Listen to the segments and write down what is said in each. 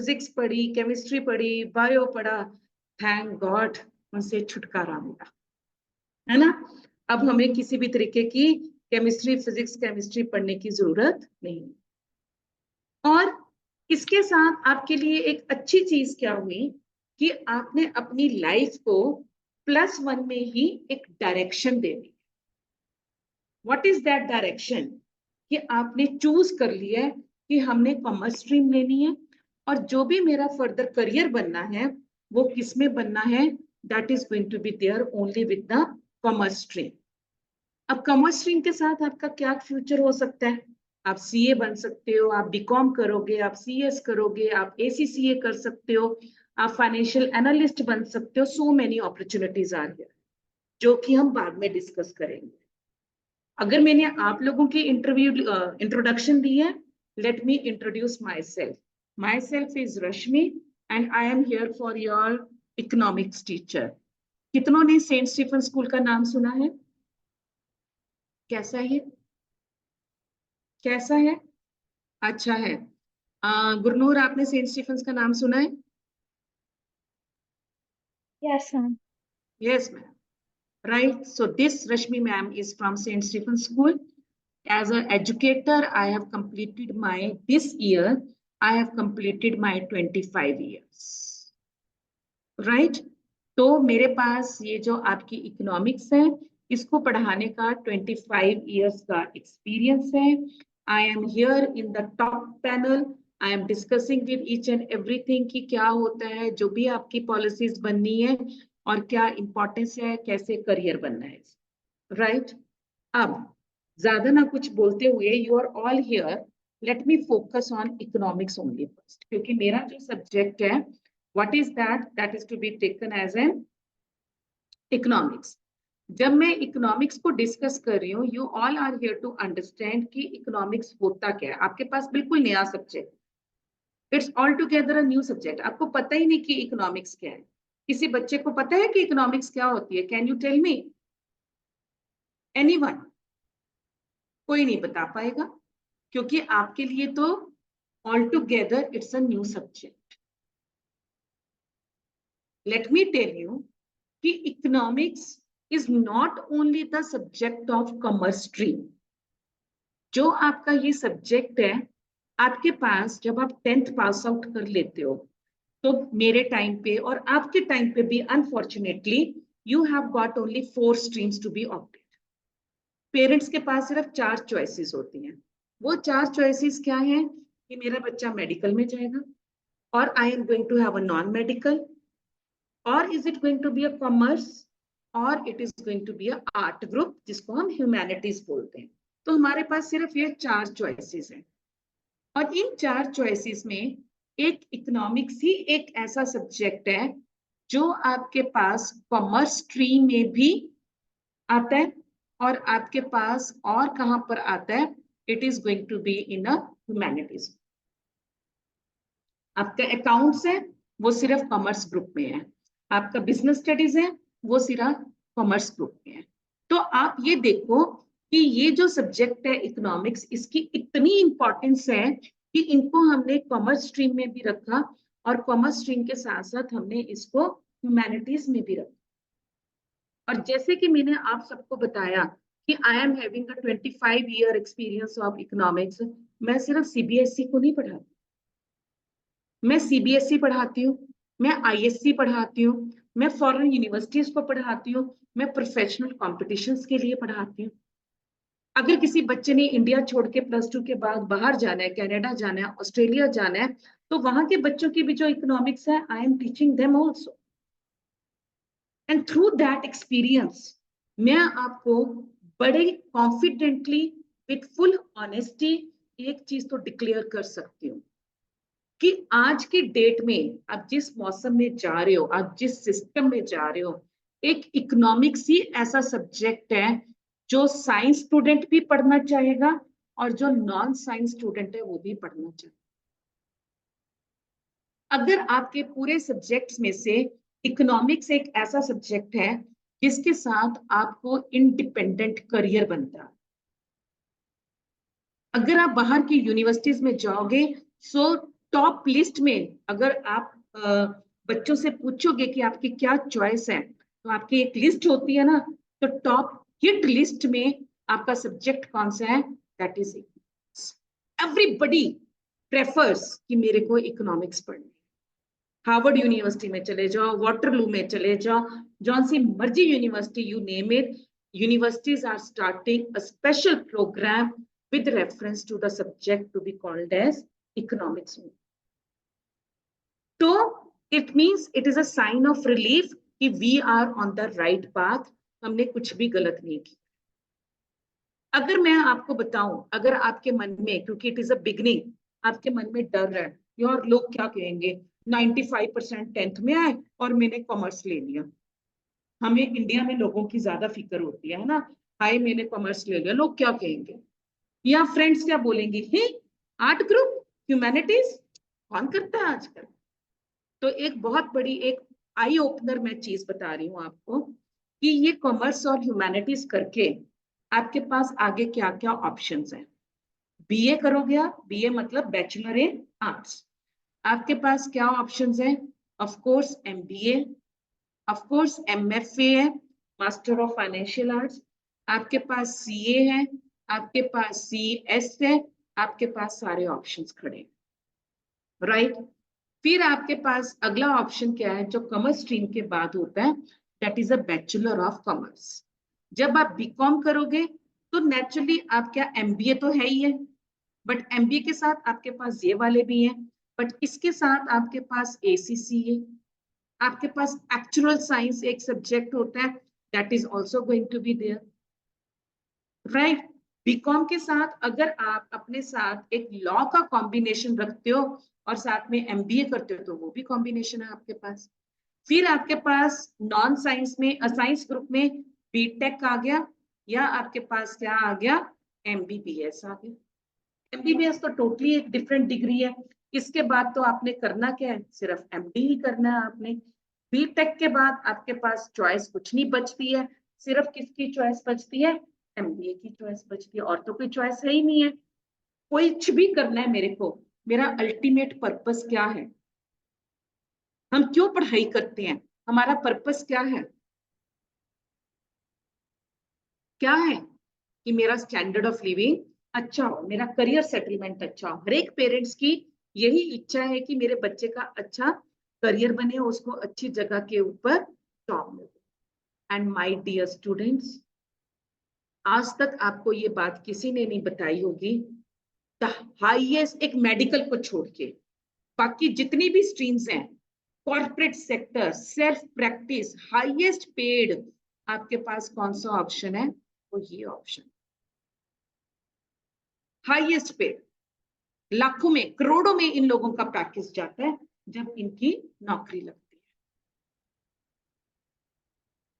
Physics पढ़ी, chemistry पढ़ी, bio पढ़ा, थैंक गॉड उनसे छुटकारा मिला, है ना। अब हमें किसी भी तरीके की केमिस्ट्री, फिजिक्स, केमिस्ट्री पढ़ने की जरूरत नहीं। और इसके साथ आपके लिए एक अच्छी चीज क्या हुई कि आपने अपनी लाइफ को +1 में ही एक direction they the. What is that direction? कि आपने चूज कर लिया है कि हमने कॉमर्स स्ट्रीम लेनी है और जो भी मेरा फर्दर करियर बनना है वो किस में बनना है, that is going to be there only with the commerce stream. अब कॉमर्स स्ट्रीम के साथ आपका क्या फ्यूचर हो सकता है? आप सीए बन सकते हो, आप बीकॉम करोगे, आप सीएस करोगे, आप एसीसीए कर सकते हो, आप फाइनेंशियल एनालिस्ट बन सकते हो। So many opportunities are here, जो कि हम बाद में डिस्कस करेंगे। अगर मैंने आप लोगों की इंट्रोडक्शन दी है, let me introduce my self. My self is Rashmi and I am here for your economics teacher. कितनों ने सेंट स्टीफन स्कूल का नाम सुना है? कैसा है? कैसा है? अच्छा है। गुरनूर, आपने सेंट स्टीफन्स का नाम सुना है? Yes, ma'am. Yes, ma'am. Right. So this Rashmi ma'am is from Saint Stephen's School. As an educator, I have completed my, this year, I have completed my 25 years. Right. तो मेरे पास ये जो आपकी economics है, इसको पढ़ाने का 25 years का एक्सपीरियंस है। I am here in the top panel. I am discussing with each and everything कि क्या होता है, जो भी आपकी पॉलिसीज बननी है और क्या इंपॉर्टेंस है, कैसे करियर बनना है, राइट। अब ज्यादा ना कुछ बोलते हुए, you are all here, let me focus on economics only first, क्योंकि मेरा जो सब्जेक्ट है, what is that, that is to be taken as an economics. जब मैं इकोनॉमिक्स को डिस्कस कर रही हूँ, you all are here to understand कि इकोनॉमिक्स होता क्या है। आपके पास बिल्कुल नया subject, it's all together a new subject. आपको पता ही नहीं कि इकोनॉमिक्स क्या है। किसी बच्चे को पता है कि इकोनॉमिक्स क्या होती है? Can you tell me? Anyone? कोई नहीं बता पाएगा, क्योंकि आपके लिए तो all together it's a new subject. Let me tell you कि economics is not only the subject of commerce stream. जो आपका ये सब्जेक्ट है, आपके पास जब आप 10th पास आउट कर लेते हो, तो मेरे टाइम पे और आपके टाइम पे भी unfortunately you have got only 4 streams to be opted. Parents के पास सिर्फ 4 चॉइसेस होती हैं। वो 4 चॉइसेस क्या हैं? कि मेरा बच्चा मेडिकल में जाएगा, और I am going to have a non medical, और is it going to be a commerce, और it is going to be a art group, जिसको हम ह्यूमैनिटीज बोलते हैं। तो हमारे पास सिर्फ ये 4 चॉइसेस हैं, और इन 4 चॉइसेस में एक इकोनॉमिक्स ही एक ऐसा सब्जेक्ट है जो आपके पास कॉमर्स स्ट्रीम में भी आता है, और आपके पास और कहां पर आता है? It is going to be in a humanities. आपका अकाउंट्स है, वो सिर्फ कॉमर्स ग्रुप में है। आपका बिजनेस स्टडीज है, वो सिर्फ कॉमर्स ग्रुप में है। तो आप ये देखो कि ये जो सब्जेक्ट है इकोनॉमिक्स, इसकी इतनी इंपॉर्टेंस है कि इनको हमने कॉमर्स स्ट्रीम में भी रखा, और कॉमर्स स्ट्रीम के साथ साथ हमने इसको ह्यूमैनिटीज में भी रखा। और जैसे कि मैंने आप सबको बताया कि I am having a 25 year experience of economics, मैं सिर्फ सीबीएसई को नहीं पढ़ाती, मैं सीबीएसई पढ़ाती हूँ, मैं आईएससी पढ़ाती हूँ, मैं फॉरेन यूनिवर्सिटीज को पढ़ाती हूँ, मैं प्रोफेशनल कॉम्पिटिशन्स के लिए पढ़ाती हूँ। अगर किसी बच्चे ने इंडिया छोड़ के +2 के बाद बाहर जाना है, कनाडा जाना है, ऑस्ट्रेलिया जाना है, तो वहां के बच्चों की भी जो इकोनॉमिक्स है, I am teaching them also. And through that experience मैं आपको बड़े कॉन्फिडेंटली विथ फुल ऑनेस्टी एक चीज तो डिक्लेयर कर सकती हूँ कि आज की डेट में आप जिस मौसम में जा रहे हो, आप जिस सिस्टम में जा रहे हो, एक इकोनॉमिक्स ही ऐसा सब्जेक्ट है जो साइंस स्टूडेंट भी पढ़ना चाहेगा और जो नॉन साइंस स्टूडेंट है वो भी पढ़ना चाहेगा। अगर आपके पूरे सब्जेक्ट्स में से इकोनॉमिक्स एक ऐसा सब्जेक्ट है जिसके साथ आपको इंडिपेंडेंट करियर बनता है। अगर आप बाहर की यूनिवर्सिटीज में जाओगे, सो टॉप लिस्ट में अगर आप बच्चों से पूछोगे कि आपकी क्या चॉइस है, तो आपकी एक लिस्ट होती है ना, तो टॉप हिट लिस्ट में आपका सब्जेक्ट कौन सा है? That is economics. Everybody prefers कि मेरे को इकोनॉमिक्स पढ़ना है। हार्वर्ड यूनिवर्सिटी में चले जाओ, वाटरलू में चले जाओ, जौन सी मर्जी university you name it, universities are starting a special program with reference to the subject to be called as economics. So it means it is a sign of relief कि we are on the right path, हमने कुछ भी गलत नहीं किया। अगर मैं आपको बताऊं, अगर आपके मन में, क्योंकि इट इज अ बिगनिंग, आपके मन में डर है यार लोग क्या कहेंगे, 95% 10th में आए और मैंने कॉमर्स ले लिया। हमें इंडिया में लोगों की ज्यादा फिक्र होती है ना, हाय मैंने कॉमर्स ले लिया, लोग क्या कहेंगे, या फ्रेंड्स क्या बोलेंगे, ही आर्ट ग्रुप ह्यूमैनिटीज कौन करता है आजकल। तो एक बहुत बड़ी एक आई ओपनर मैं चीज बता रही हूँ आपको कि ये कॉमर्स और ह्यूमैनिटीज करके आपके पास आगे क्या क्या ऑप्शंस हैं। बीए करोगे आप, बीए मतलब बैचलर इन आर्ट्स, आपके पास क्या ऑप्शंस हैं? Of course MBA, of course MFA है, मास्टर ऑफ फाइनेंशियल आर्ट्स, आपके पास सीए है, आपके पास सीएस है, आपके पास सारे ऑप्शंस खड़े हैं, राइट। फिर आपके पास अगला ऑप्शन क्या है जो कॉमर्स स्ट्रीम के बाद होता है, that is a bachelor of commerce. जब आप बीकॉम करोगे तो नेचुरली आप क्या, एमबीए तो है ही है, बट एमबीए के साथ आपके पास ये वाले भी हैं, बट इसके साथ आपके पास एसीसी है, आपके पास एक्चुअल साइंस एक सब्जेक्ट होता है, that is also going to be there, right. BCom के साथ अगर आप अपने साथ एक लॉ का कॉम्बिनेशन रखते हो और साथ में एमबीए करते हो तो वो भी कॉम्बिनेशन है आपके पास। फिर आपके पास नॉन साइंस में, साइंस ग्रुप में बीटेक आ गया, या आपके पास क्या आ गया, एमबीबीएस आ गया। एमबीबीएस तो टोटली एक डिफरेंट डिग्री है। इसके बाद तो आपने करना क्या है, सिर्फ एमडी ही करना है आपने। बीटेक के बाद आपके पास चॉइस कुछ नहीं बचती है, सिर्फ किसकी चॉइस बचती है, एमबीए की चॉइस बचती है, और तो कोई चॉइस है ही नहीं है। कुछ भी करना है मेरे को, मेरा अल्टीमेट पर्पस क्या है, हम क्यों पढ़ाई करते हैं, हमारा पर्पस क्या है, क्या है कि मेरा स्टैंडर्ड ऑफ लिविंग अच्छा हो, मेरा करियर सेटलमेंट अच्छा हो। हर एक पेरेंट्स की यही इच्छा है कि मेरे बच्चे का अच्छा करियर बने, उसको अच्छी जगह के ऊपर जॉब मिले। एंड माय डियर स्टूडेंट्स, आज तक आपको ये बात किसी ने नहीं बताई होगी, द हाईएस्ट, एक मेडिकल को छोड़ के बाकी जितनी भी स्ट्रीम्स हैं, corporate sector, self practice, highest paid, आपके पास कौन सा ऑप्शन है, वो ये ऑप्शन, हाईएस्ट पेड, लाखों में करोड़ों में इन लोगों का पैकेज जाता है जब इनकी नौकरी लगती है।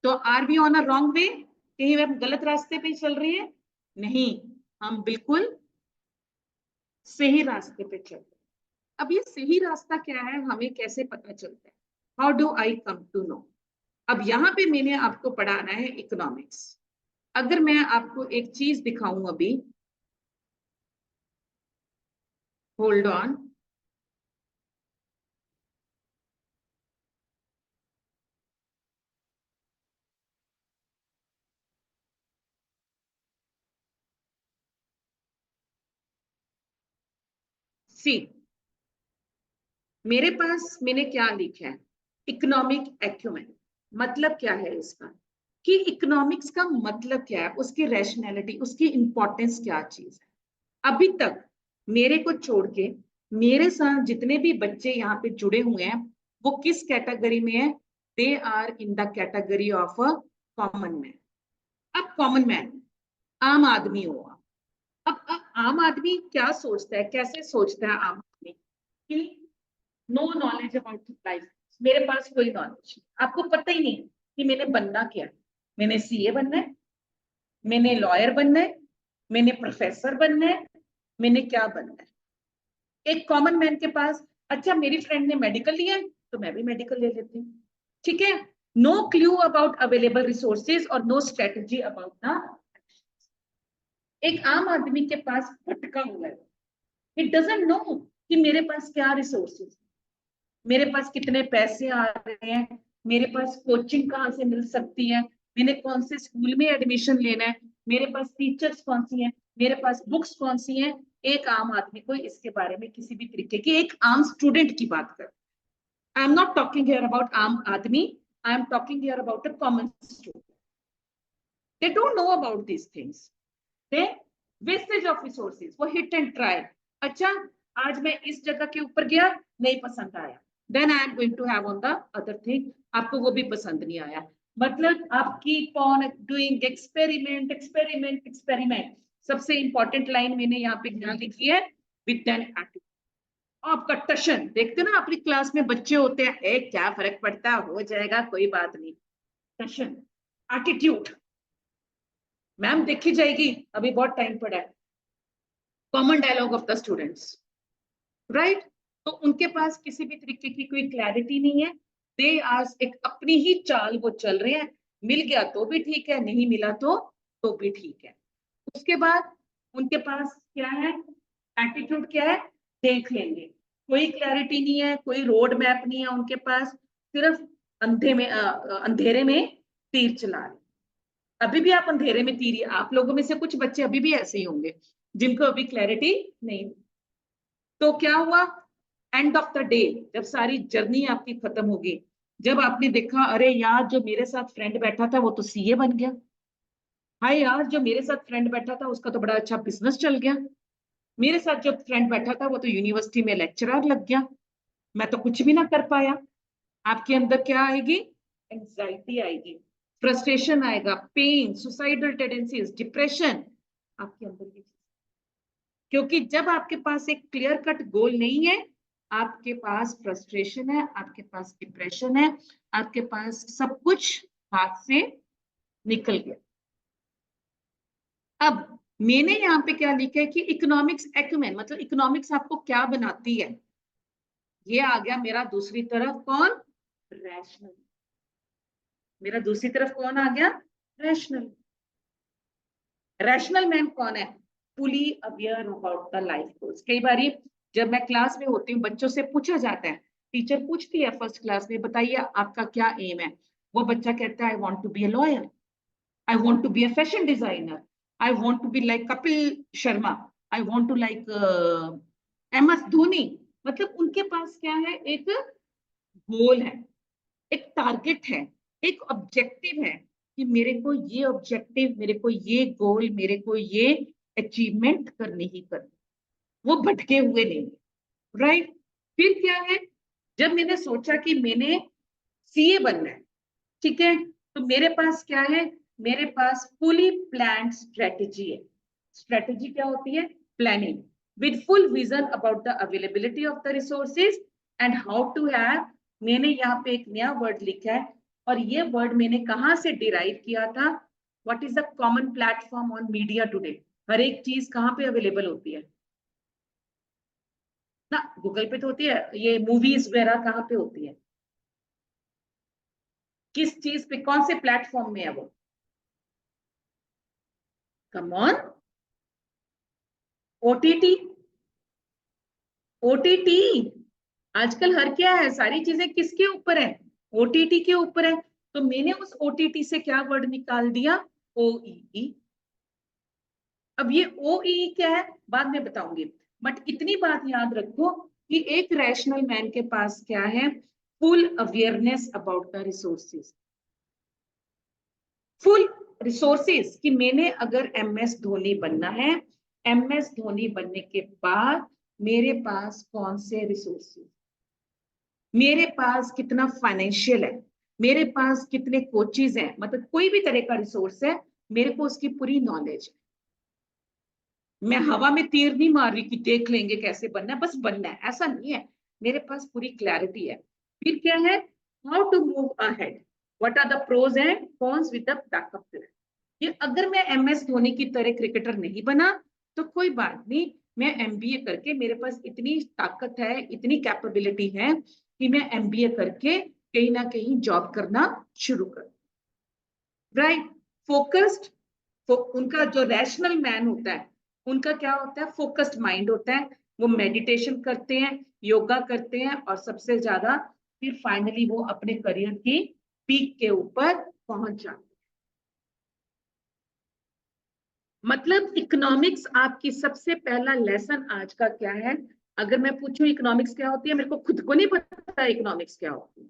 तो are we on a wrong way, कहीं हम गलत रास्ते पे चल रहे हैं? नहीं, हम बिल्कुल सही रास्ते पे चल रहे हैं। अब ये सही रास्ता क्या है, हमें कैसे पता चलता है, how do I come to know. अब यहाँ पे मैंने आपको पढ़ाना है इकोनॉमिक्स। अगर मैं आपको एक चीज दिखाऊं अभी, होल्ड ऑन, सी, मेरे पास मैंने क्या लिखा है, इकोनॉमिक एक्यूमेन। मतलब क्या है इसका, कि इकोनॉमिक्स का मतलब क्या है, उसकी रैशनैलिटी, उसकी इंपॉर्टेंस क्या चीज है। अभी तक मेरे को छोड़ के मेरे साथ जितने भी बच्चे यहाँ पे जुड़े हुए हैं, वो किस कैटेगरी में है, they are in the category of a common man. अब कॉमन मैन, आम आदमी हो आप। अब आम आदमी क्या सोचता है, कैसे सोचता है आम आदमी, कि नो नॉलेज अबाउट लाइफ, मेरे पास कोई नॉलेज, आपको पता ही नहीं कि मैंने बनना क्या है, मैंने सीए बनना है, मैंने लॉयर बनना है, मैंने प्रोफेसर बनना है, मैंने क्या बनना है। एक कॉमन मैन के पास, अच्छा मेरी फ्रेंड ने मेडिकल लिया है तो मैं भी मेडिकल ले लेती हूँ, ठीक है। No clue about available resources और नो स्ट्रेटजी अबाउट द, एक आम आदमी के पास भटका हुआ है, इट डजंट नो कि मेरे पास क्या रिसोर्सेज, मेरे पास कितने पैसे आ रहे हैं, मेरे पास कोचिंग कहाँ से मिल सकती है, मैंने कौन से स्कूल में एडमिशन लेना है, मेरे पास टीचर्स कौन सी हैं, मेरे पास बुक्स कौन सी हैं। एक आम आदमी को इसके बारे में किसी भी तरीके की, एक आम स्टूडेंट की बात कर, आई am not talking here about आम आदमी, I am talking here about a common student, they don't know about these things, they wastage of resources, वो हिट एंड ट्राई। अच्छा, आज मैं इस जगह के ऊपर गया, नहीं पसंद आया, then I am going to have on the other thing, आपको वो भी पसंद नहीं आया, मतलब आप keep on doing experiment experiment experiment. सबसे इंपॉर्टेंट लाइन मैंने यहाँ पे ध्यान लिखी है, विद एन एटीट्यूड। आपका टशन देखते ना, अपनी क्लास में बच्चे होते हैं, ए क्या फर्क पड़ता है, हो जाएगा कोई बात नहीं, टशन, एटीट्यूड, मैम देखी जाएगी, अभी बहुत टाइम पड़ा है, common dialogue of the students, right. तो उनके पास किसी भी तरीके की कोई क्लैरिटी नहीं है, दे आज एक अपनी ही चाल वो चल रहे हैं, मिल गया तो भी ठीक है, नहीं मिला तो भी ठीक है। उसके बाद उनके पास क्या है, एटीट्यूड क्या है, देख लेंगे, कोई क्लैरिटी नहीं है, कोई रोड मैप नहीं है उनके पास, सिर्फ अंधेरे में तीर चला रहे। अभी भी आप अंधेरे में तीर, आप लोगों में से कुछ बच्चे अभी भी ऐसे ही होंगे जिनको अभी क्लैरिटी नहीं। तो क्या हुआ, एंड ऑफ द डे, जब सारी जर्नी आपकी खत्म होगी, जब आपने देखा अरे यार जो मेरे साथ फ्रेंड बैठा था वो तो सीए बन गया, हाय यार जो मेरे साथ फ्रेंड बैठा था उसका तो बड़ा अच्छा बिजनेस चल गया, मेरे साथ जो फ्रेंड बैठा था वो तो यूनिवर्सिटी में लेक्चरर लग गया, मैं तो कुछ भी ना कर पाया। आपके अंदर क्या आएगी, एंजाइटी आएगी, फ्रस्ट्रेशन आएगा, पेन, सुसाइडल टेंडेंसीज, डिप्रेशन आपके अंदर भी, क्योंकि जब आपके पास एक क्लियर कट गोल नहीं है, आपके पास फ्रस्ट्रेशन है, आपके पास डिप्रेशन है, आपके पास सब कुछ हाथ से निकल गया। अब मैंने यहाँ पे क्या लिखा है कि इकोनॉमिक्स एक्यूमेन, मतलब इकोनॉमिक्स आपको क्या बनाती है, ये आ गया मेरा दूसरी तरफ कौन, रैशनल, मेरा दूसरी तरफ कौन आ गया, रैशनल। रैशनल मैन कौन है, fully aware about the life goals. कई बार जब मैं क्लास में होती हूँ बच्चों से पूछा जाता है, टीचर पूछती है फर्स्ट क्लास में, बताइए आपका क्या एम है, वो बच्चा कहता है I want to be a lawyer, I want to be a fashion designer, I want to be like Kapil Sharma, I want to like M S Dhoni. मतलब उनके पास क्या है, एक गोल है, एक टारगेट है, एक ऑब्जेक्टिव है कि मेरे को ये ऑब्जेक्टिव, मेरे को ये गोल, मेरे को ये अचीवमेंट करनी ही करनी, वो भटके हुए नहीं, राइट। फिर क्या है, जब मैंने सोचा कि मैंने सीए बनना है, ठीक है, तो मेरे पास क्या है, मेरे पास फुली प्लान्ड स्ट्रेटेजी है। स्ट्रेटेजी क्या होती है, planning with full vision about the availability of the resources and how to have, मैंने यहाँ पे एक नया वर्ड लिखा है, और ये वर्ड मैंने कहाँ से डिराइव किया था, what is the common platform on media today, हर एक चीज कहाँ पे अवेलेबल होती है ना, गूगल पे तो होती है, ये मूवीज वगैरह कहाँ पे होती है, किस चीज पे, कौन से प्लेटफॉर्म में है वो, कम ऑन, ओटीटी, ओटीटी, आजकल हर क्या है, सारी चीजें किसके ऊपर है, ओटीटी के ऊपर है। तो मैंने उस ओटीटी से क्या वर्ड निकाल दिया, ओईई। अब ये ओईई क्या है बाद में बताऊंगी, बट इतनी बात याद रखो कि एक रैशनल मैन के पास क्या है, full awareness about the resources, full resources, कि मैंने अगर एमएस धोनी बनना है, एमएस धोनी बनने के बाद मेरे पास कौन से रिसोर्सेज, मेरे पास कितना फाइनेंशियल है, मेरे पास कितने कोचेज हैं, मतलब कोई भी तरह का रिसोर्स है, मेरे को उसकी पूरी नॉलेज है। मैं हवा में तीर नहीं मार रही कि देख लेंगे कैसे बनना है, बस बनना है, ऐसा नहीं है, मेरे पास पूरी क्लैरिटी है। फिर क्या है, how to move ahead, what are the pros and cons with the backup plan. ये अगर मैं एमएस धोनी की तरह क्रिकेटर नहीं बना तो कोई बात नहीं, मैं एमबीए करके, मेरे पास इतनी ताकत है, इतनी कैपेबिलिटी है कि मैं एमबीए करके कहीं ना कहीं जॉब करना शुरू कर, राइट। फोकस्ड, उनका जो रैशनल मैन होता है, उनका क्या होता है, फोकस्ड माइंड होता है, वो मेडिटेशन करते हैं, योगा करते हैं और सबसे ज्यादा फिर फाइनली वो अपने करियर की पीक के ऊपर पहुंच जाते हैं। मतलब इकोनॉमिक्स आपकी सबसे पहला लेसन आज का क्या है? अगर मैं पूछूं इकोनॉमिक्स क्या होती है, मेरे को खुद को नहीं पता इकोनॉमिक्स क्या होती है,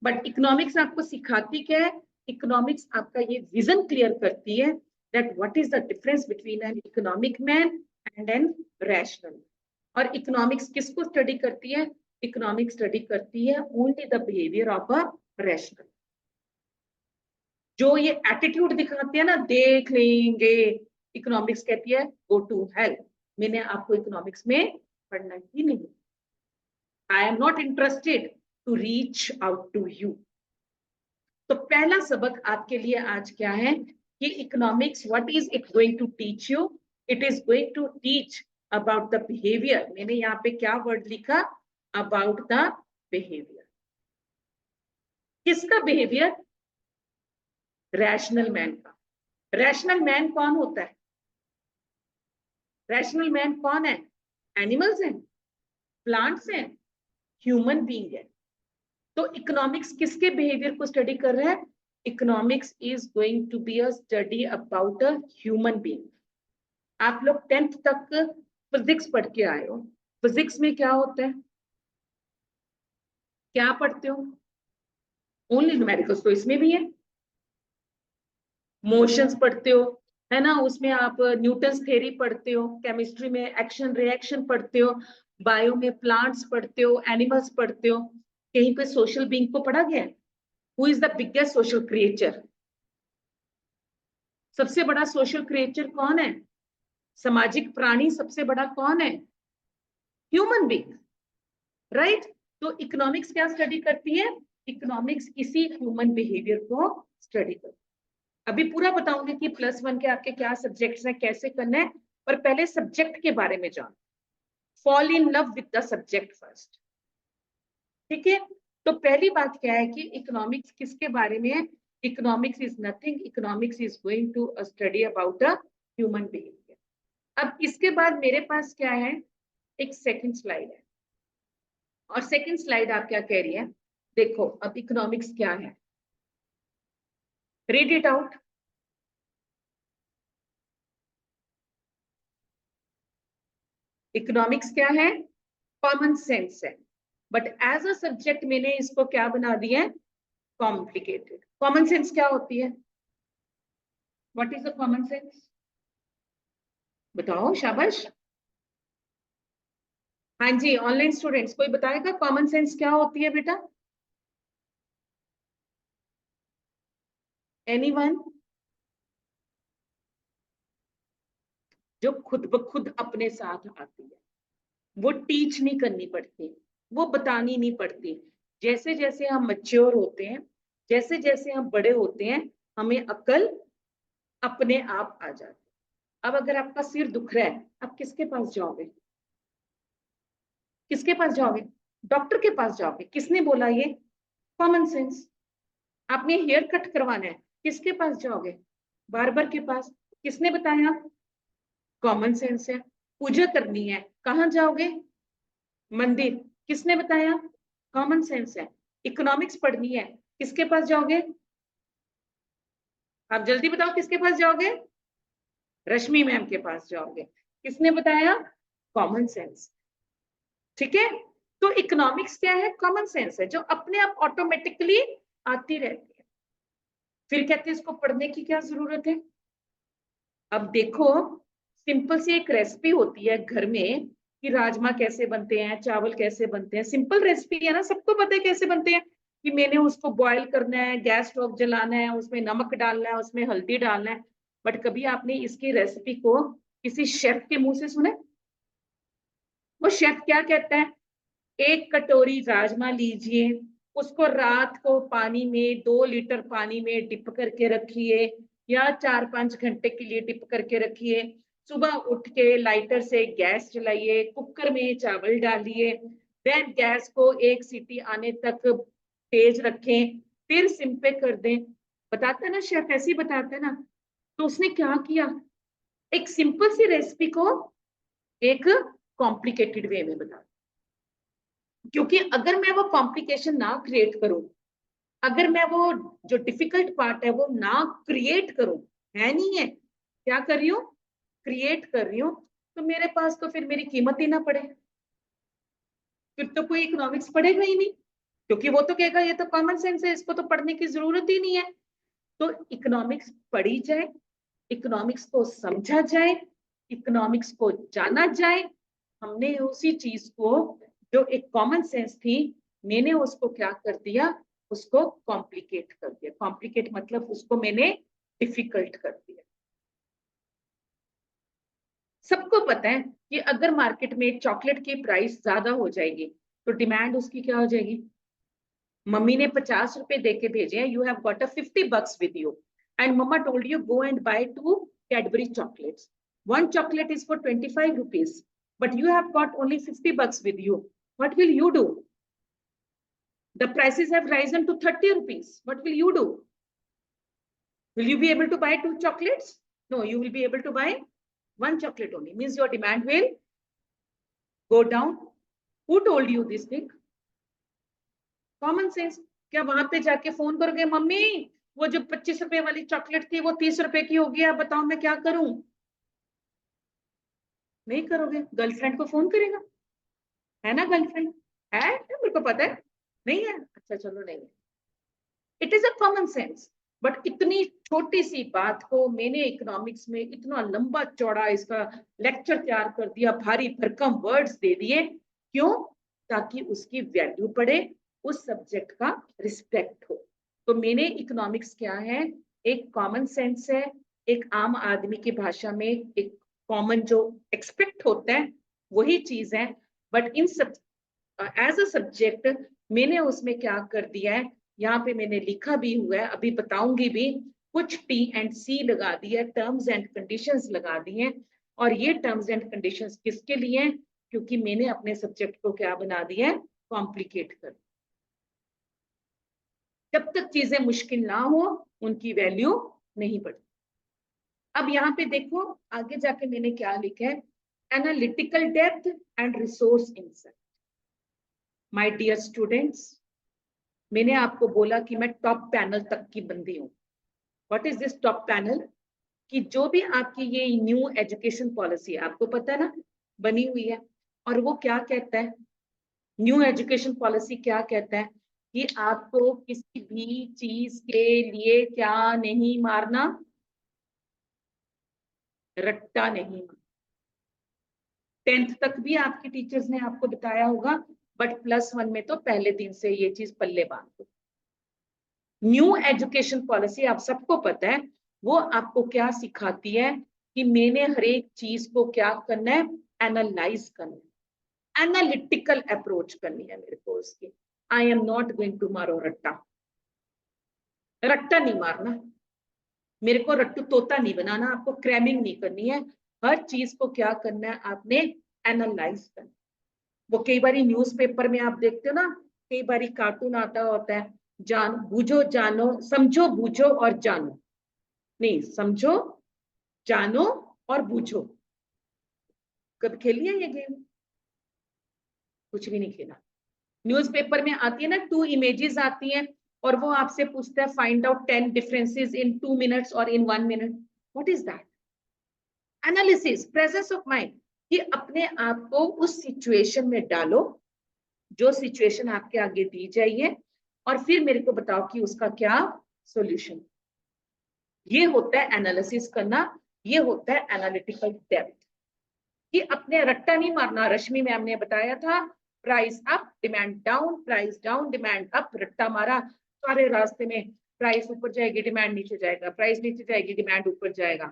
बट इकोनॉमिक्स आपको सिखाती क्या है? इकोनॉमिक्स आपका ये विजन क्लियर करती है that what is the difference between an economic man and an rational. और इकोनॉमिक्स किसको स्टडी करती है? इकोनॉमिक्स स्टडी करती है only the behaviour of a rational. जो ये एटीट्यूड दिखाते हैं ना, देख लेंगे, इकोनॉमिक्स कहती है गो टू हेल, मैंने आपको इकोनॉमिक्स में पढ़ना ही नहीं, I am not interested to reach out to you. तो पहला सबक आपके लिए आज क्या है कि economics what is it going to teach you? It is going to teach about the behaviour. मैंने यहाँ पे क्या वर्ड लिखा? About the behaviour. किसका बिहेवियर? रैशनल मैन का। रैशनल मैन कौन होता है? रैशनल मैन कौन है? एनिमल्स हैं, प्लांट्स हैं, ह्यूमन बीइंग है। तो इकोनॉमिक्स किसके बिहेवियर को स्टडी कर रहा है? Economics is going to be a study about a human being. आप लोग 10th तक फिजिक्स पढ़ के आए हो। फिजिक्स में क्या होता है? क्या पढ़ते हो? ओनली न्यूमेरिकल्स, तो इसमें भी है। मोशंस पढ़ते हो, है ना, उसमें आप न्यूटन्स थ्योरी पढ़ते हो, केमिस्ट्री में एक्शन रिएक्शन पढ़ते हो, बायो में प्लांट्स पढ़ते हो, एनिमल्स पढ़ते हो। कहीं पे सोशल बीइंग को पढ़ा गया है? Who is the biggest social creature? सबसे बड़ा सोशल क्रिएचर कौन है? सामाजिक प्राणी सबसे बड़ा कौन है? Human being, right? तो इकोनॉमिक्स क्या स्टडी करती है? इकोनॉमिक्स इसी ह्यूमन बिहेवियर को स्टडी करती है। अभी पूरा बताऊंगी कि +1 के आपके क्या सब्जेक्ट्स हैं, कैसे करना है, पर पहले सब्जेक्ट के बारे में जान। Fall in love with the subject first, ठीक है? तो पहली बात क्या है कि इकोनॉमिक्स किसके बारे में है? Economics is nothing, economics is going to study about the human behaviour. अब इसके बाद मेरे पास क्या है? एक सेकंड स्लाइड है, और सेकंड स्लाइड आप क्या कह रही है? देखो अब इकोनॉमिक्स क्या है, रीड इट आउट। इकोनॉमिक्स क्या है? कॉमन सेंस है, बट एज अ सब्जेक्ट मैंने इसको क्या बना दिया है? कॉम्प्लिकेटेड। कॉमन सेंस क्या होती है? What is the common sense? बताओ, शाबाश। हाँ जी, ऑनलाइन स्टूडेंट्स कोई बताएगा कॉमन सेंस क्या होती है बेटा? एनीवन? जो खुद ब खुद अपने साथ आती है, वो टीच नहीं करनी पड़ती, वो बतानी नहीं पड़ती। जैसे जैसे हम मैच्योर होते हैं, जैसे जैसे हम बड़े होते हैं, हमें अक्ल अपने आप आ जाती है। अब अगर आपका सिर दुख रहा है, आप किसके पास जाओगे? किसके पास जाओगे? डॉक्टर के पास जाओगे। किसने बोला ये? Common sense. आपने हेयर कट करवाना है, किसके पास जाओगे? बार्बर के पास। किसने बताया? कॉमन सेंस है। पूजा करनी है, कहाँ जाओगे? मंदिर। किसने बताया? कॉमन सेंस है। इकोनॉमिक्स पढ़नी है, किसके पास जाओगे? आप जल्दी बताओ, किसके पास जाओगे? रश्मि मैम के पास जाओगे। किसने बताया? Common sense. ठीक है? तो इकोनॉमिक्स क्या है? कॉमन सेंस है, जो अपने आप ऑटोमेटिकली आती रहती है। फिर कहते हैं इसको पढ़ने की क्या जरूरत है? अब देखो, सिंपल सी एक रेसिपी होती है घर में कि राजमा कैसे बनते हैं, चावल कैसे बनते हैं, सिंपल रेसिपी है ना, सबको पता है कैसे बनते हैं। कि मैंने उसको बॉईल करना है, गैस स्टोव जलाना है, उसमें नमक डालना है, उसमें हल्दी डालना है। बट कभी आपने इसकी रेसिपी को किसी शेफ के मुंह से सुना? वो शेफ क्या कहता है? 1 कटोरी राजमा लीजिए, उसको रात को पानी में 2 लीटर पानी में डिप करके रखिए, या 4-5 घंटे के लिए डिप करके रखिए। सुबह उठ के लाइटर से गैस जलाइए, कुकर में चावल डालिए, देन गैस को 1 सीटी आने तक तेज रखें, फिर सिम पे कर दें। बताता है ना शेफ, ऐसे ही बताता है ना। तो उसने क्या किया? एक सिंपल सी रेसिपी को एक कॉम्प्लिकेटेड वे में बता, क्योंकि अगर मैं वो कॉम्प्लिकेशन ना क्रिएट करूं, अगर मैं वो जो डिफिकल्ट पार्ट है वो ना क्रिएट करूं, है नहीं है, क्या कर रही हूँ, क्रिएट कर रही हूँ, तो मेरे पास तो फिर मेरी कीमत ही ना पड़े, फिर तो कोई इकोनॉमिक्स पढ़ेगा ही नहीं, क्योंकि वो तो कहेगा ये तो कॉमन सेंस है, इसको तो पढ़ने की जरूरत ही नहीं है। तो इकोनॉमिक्स पढ़ी जाए, इकोनॉमिक्स को समझा जाए, इकोनॉमिक्स को जाना जाए। हमने उसी चीज को जो एक कॉमन सेंस थी, मैंने उसको क्या कर दिया, उसको कॉम्प्लिकेट कर दिया। कॉम्प्लिकेट मतलब उसको मैंने डिफिकल्ट कर दिया। सबको पता है कि अगर मार्केट में चॉकलेट की प्राइस ज्यादा हो जाएगी तो डिमांड उसकी क्या हो जाएगी। मम्मी ने 50 रुपए दे के भेजे हैं, you have got a 50 bucks with you, and mamma told you go and buy 2 Cadbury chocolates. One chocolate is for 25 rupees, but you have got only 50 bucks with you. What will you do? The prices have risen to 30 rupees. What will you do? Will you be able to buy 2 chocolates? No, you will be able to buy 1 chocolate only. Means your demand will go down. Who told you this thing? Common sense. क्या वहां पे जाके phone करोगे, mummy वो जो 25 रुपए वाली chocolate थी वो 30 रुपए की हो गया, बताओ मैं क्या करूं? नहीं करोगे। गर्लफ्रेंड को फोन करेगा, है ना, गर्लफ्रेंड है, मेरे को पता है। नहीं है, अच्छा चलो नहीं है। It is a common sense. But इतनी छोटी सी बात को मैंने इकोनॉमिक्स में इतना लंबा चौड़ा इसका लेक्चर तैयार कर दिया, भारी भरकम वर्ड्स दे दिए। क्यों? ताकि उसकी वैल्यू पड़े, उस सब्जेक्ट का रिस्पेक्ट हो। तो मैंने इकोनॉमिक्स क्या है, एक कॉमन सेंस है, एक आम आदमी की भाषा में एक कॉमन जो एक्सपेक्ट होता है वही चीज है। बट इन सब एज अ सब्जेक्ट मैंने उसमें क्या कर दिया है, यहाँ पे मैंने लिखा भी हुआ है, अभी बताऊंगी भी, कुछ टी एंड सी लगा दिया, टर्म्स एंड कंडीशंस लगा दिए। और ये टर्म्स एंड कंडीशंस किसके लिए हैं? क्योंकि मैंने अपने सब्जेक्ट को क्या बना दिया है, कॉम्प्लिकेट कर। जब तक चीजें मुश्किल ना हो उनकी वैल्यू नहीं बढ़ती। अब यहाँ पे देखो आगे जाके मैंने क्या लिखा है, analytical depth and resource insight. My dear students, मैंने आपको बोला कि मैं टॉप पैनल तक की बंदी हूँ। What is this top panel? कि जो भी आपकी ये न्यू एजुकेशन पॉलिसी आपको पता है ना बनी हुई है, और वो क्या कहता है, न्यू एजुकेशन पॉलिसी क्या कहता है कि आपको किसी भी चीज के लिए क्या नहीं मारना, रट्टा नहीं मारना। 10th तक भी आपके टीचर्स ने आपको बताया होगा, बट +1 में तो पहले दिन से ये चीज पल्ले बांध दो। न्यू एजुकेशन पॉलिसी आप सबको पता है, वो आपको क्या सिखाती है कि मैंने हर एक चीज को क्या करना है, एनालाइज करना है, एनालिटिकल अप्रोच करनी है मेरे को उसकी। I am not going to मारो रट्टा, रट्टा नहीं मारना, मेरे को रट्टू तोता नहीं बनाना, आपको क्रैमिंग नहीं करनी है। हर चीज को क्या करना है, आपने एनालाइज करना। वो कई बारी न्यूज़पेपर में आप देखते हो ना, कई बारी कार्टून आता होता है, जान बूझो जानो, समझो बूझो और जानो, नहीं समझो जानो और बूझो। कब खेली है ये गेम? कुछ भी नहीं खेला। न्यूज़पेपर में आती है ना 2 इमेजेस आती हैं, और वो आपसे पूछता है find out 10 differences in 2 minutes और इन 1 minute. What is that? Analysis, presence of mind, कि अपने आप को उस सिचुएशन में डालो जो सिचुएशन आपके आगे दी जाइए, और फिर मेरे को बताओ कि उसका क्या सॉल्यूशन। ये होता है एनालिसिस करना, ये होता है एनालिटिकल डेप्थ। कि अपने रट्टा नहीं मारना। रश्मि मैम ने बताया था, price up demand down, price down demand up, रट्टा मारा सारे रास्ते में, प्राइस ऊपर जाएगी डिमांड नीचे जाएगा, प्राइस नीचे जाएगी डिमांड ऊपर जाएगा,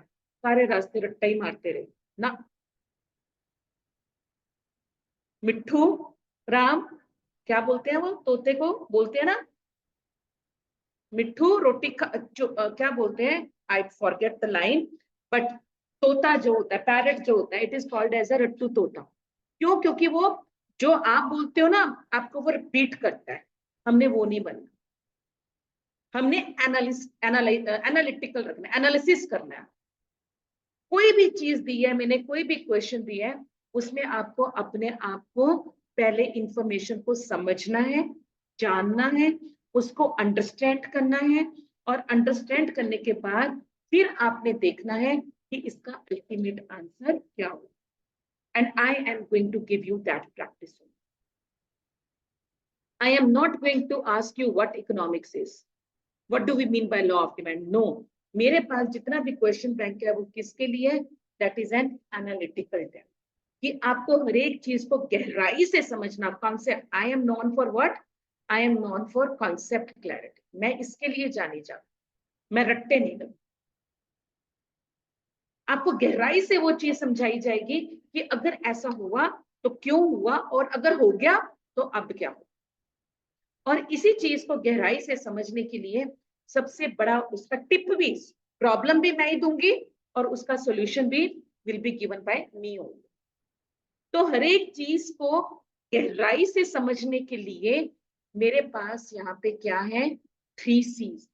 सारे रास्ते रट्टा ही मारते रहे ना। मिट्ठू राम क्या बोलते हैं, वो तोते को बोलते हैं ना, मिट्ठू रोटी क्या बोलते हैं, I forget the line, but तोता जो होता है, पैरट जो होता है, it is called as a रट्टू तोता। क्यों? क्योंकि वो जो आप बोलते हो ना, आपको वो रिपीट करता है। हमने वो नहीं बनना, हमने एनालिटिकल रखना है, एनालिसिस करना है। कोई भी चीज दी है मैंने, कोई भी क्वेश्चन दिया है, उसमें आपको अपने आप को पहले इंफॉर्मेशन को समझना है, जानना है, उसको अंडरस्टैंड करना है, और अंडरस्टैंड करने के बाद फिर आपने देखना है कि इसका अल्टीमेट आंसर क्या हो। And I am going to give you that practice. I am not going to ask you what economics is. What do we mean by law of demand? No. मेरे पास जितना भी क्वेश्चन बैंक है वो किसके लिए? That is an analytical term. कि आपको हर एक चीज को गहराई से समझना। Concept, I am non for what? I am non for concept clarity. मैं इसके लिए जानी जाती, मैं रट्टे नहीं लगती। आपको गहराई से वो चीज समझाई जाएगी कि अगर ऐसा हुआ तो क्यों हुआ, और अगर हो गया तो अब क्या हो। और इसी चीज को गहराई से समझने के लिए सबसे बड़ा उसका टिप भी, प्रॉब्लम भी मैं ही दूंगी और उसका सॉल्यूशन भी will be given by me only. तो हर एक चीज को गहराई से समझने के लिए मेरे पास यहाँ पे क्या है? 3 C's।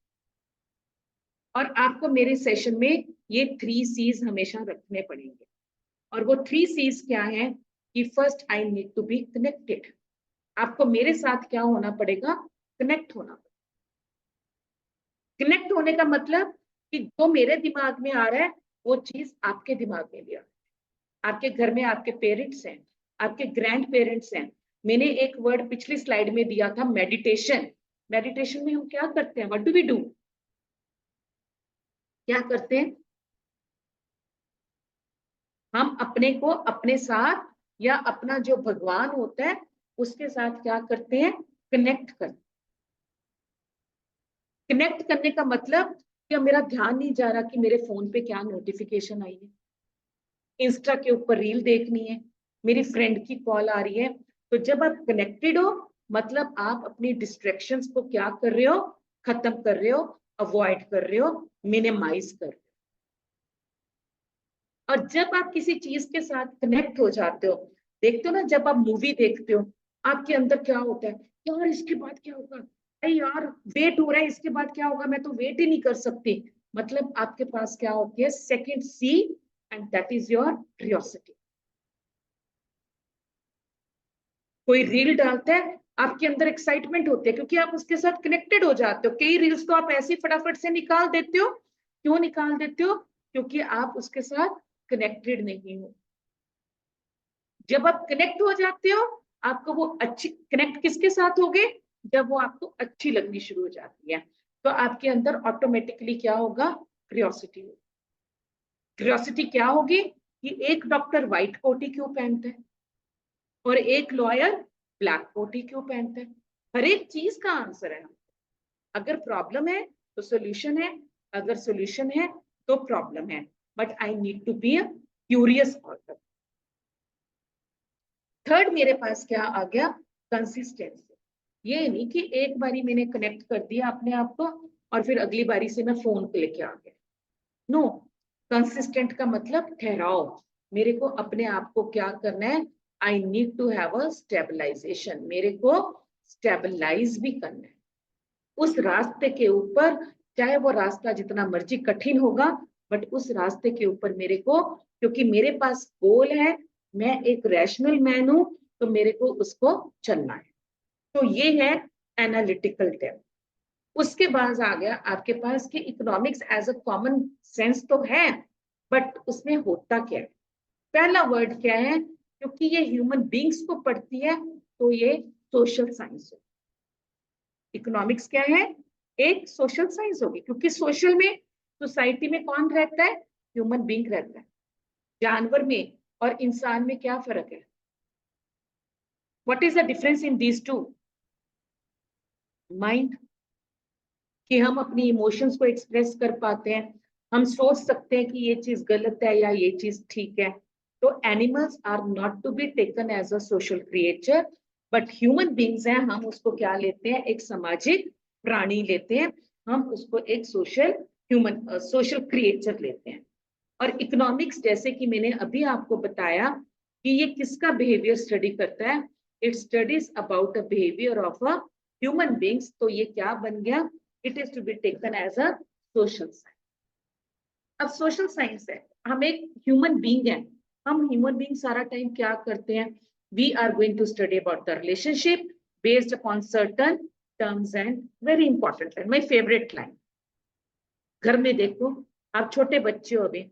और आपको मेरे सेशन में ये 3 C's हमेशा रखने पड़ेंगे। और वो 3 C's क्या है? कि first, I need to be connected. आपको मेरे साथ क्या होना पड़ेगा? कनेक्ट होना पड़ेगा। कनेक्ट होने का मतलब कि जो मेरे दिमाग में आ रहा है वो चीज आपके दिमाग में भी आ रहा है। आपके घर में आपके पेरेंट्स हैं, आपके ग्रैंड पेरेंट्स हैं। मैंने एक वर्ड पिछली स्लाइड में दिया था, मेडिटेशन। मेडिटेशन में हम क्या करते हैं? What do we do? क्या करते हैं? हम अपने को अपने साथ या अपना जो भगवान होता है उसके साथ क्या करते हैं? कनेक्ट करते। कनेक्ट करने का मतलब कि मेरा ध्यान नहीं जा रहा कि मेरे फोन पे क्या नोटिफिकेशन आई है, इंस्टा के ऊपर रील देखनी है, मेरी फ्रेंड की कॉल आ रही है। तो जब आप कनेक्टेड हो मतलब आप अपनी डिस्ट्रैक्शंस को क्या कर रहे हो? खत्म कर रहे हो, अवॉइड कर रहे हो, मिनिमाइज कर रहे हो। और जब आप किसी चीज के साथ कनेक्ट हो जाते हो, देखते हो ना, जब आप मूवी देखते हो आपके अंदर क्या होता है? यार इसके बाद क्या होगा, अरे यार वेट हो रहा है, इसके बाद क्या होगा, मैं तो वेट ही नहीं कर सकती। मतलब आपके पास क्या होती है? Second C, and that is your curiosity. कोई रील डालता है, आपके अंदर एक्साइटमेंट होती है क्योंकि आप उसके साथ कनेक्टेड हो जाते हो। कई रील्स तो आप ऐसे फटाफट से निकाल देते हो। क्यों निकाल देते हो? क्योंकि आप उसके साथ कनेक्टेड नहीं हो। जब आप कनेक्ट हो जाते हो आपको वो अच्छी, कनेक्ट किसके साथ होगे? जब वो आपको अच्छी लगनी शुरू हो जाती है तो आपके अंदर ऑटोमेटिकली क्या होगा? क्यूरियोसिटी होगी। क्यूरियोसिटी क्या होगी? कि एक डॉक्टर व्हाइट कोट ही क्यों पहनता है और एक लॉयर ब्लैक कोट ही क्यों पहनता है? हर एक चीज का आंसर है। अगर प्रॉब्लम है तो सॉल्यूशन है, अगर सॉल्यूशन है तो प्रॉब्लम है। But I need to be a curious author. Third मेरे पास क्या आ गया? कंसिस्टेंसी। ये नहीं कि एक बारी मैंने कनेक्ट कर दिया अपने आप को और फिर अगली बारी से मैं फोन पे लेके आ गया। नो, कंसिस्टेंट का मतलब ठहराव। मेरे को अपने आप को क्या करना है? I need to have a stabilisation. मेरे को स्टेबलाइज भी करना है उस रास्ते के ऊपर, चाहे वो रास्ता जितना मर्जी कठिन होगा, बट उस रास्ते के ऊपर मेरे को, क्योंकि मेरे पास गोल है, मैं एक रैशनल मैन हूं, तो मेरे को उसको चलना है। तो ये है एनालिटिकल डेप्थ। उसके बाद आ गया आपके पास कि economics as a common sense तो है, बट उसमें होता क्या है? पहला वर्ड क्या है? क्योंकि ये ह्यूमन बींग्स को पढ़ती है तो ये सोशल साइंस है। इकोनॉमिक्स क्या है? एक सोशल साइंस होगी, क्योंकि सोशल में, सोसाइटी में कौन रहता है? ह्यूमन बींग रहता है। जानवर में और इंसान में क्या फर्क है? What is the difference in these two? Mind. कि हम अपनी इमोशंस को एक्सप्रेस कर पाते हैं, हम सोच सकते हैं कि ये चीज गलत है या ये चीज ठीक है। तो animals are not to be taken as a social creature, but human beings हैं, हम उसको क्या लेते हैं? एक सामाजिक प्राणी लेते हैं। हम उसको एक सोशल ह्यूमन सोशल क्रिएचर लेते हैं। और इकोनॉमिक्स, जैसे कि मैंने अभी आपको बताया कि ये किसका बिहेवियर स्टडी करता है? It studies about the behaviour of a human beings. तो ये क्या बन गया? It is to be taken as a social science. अब सोशल साइंस है, हम एक ह्यूमन बींग है, हम ह्यूमन बीइंग सारा टाइम क्या करते हैं? We are going to study about the relationship based upon certain terms and very important line, my favourite line. घर में देखो, आप छोटे बच्चे हो अभी,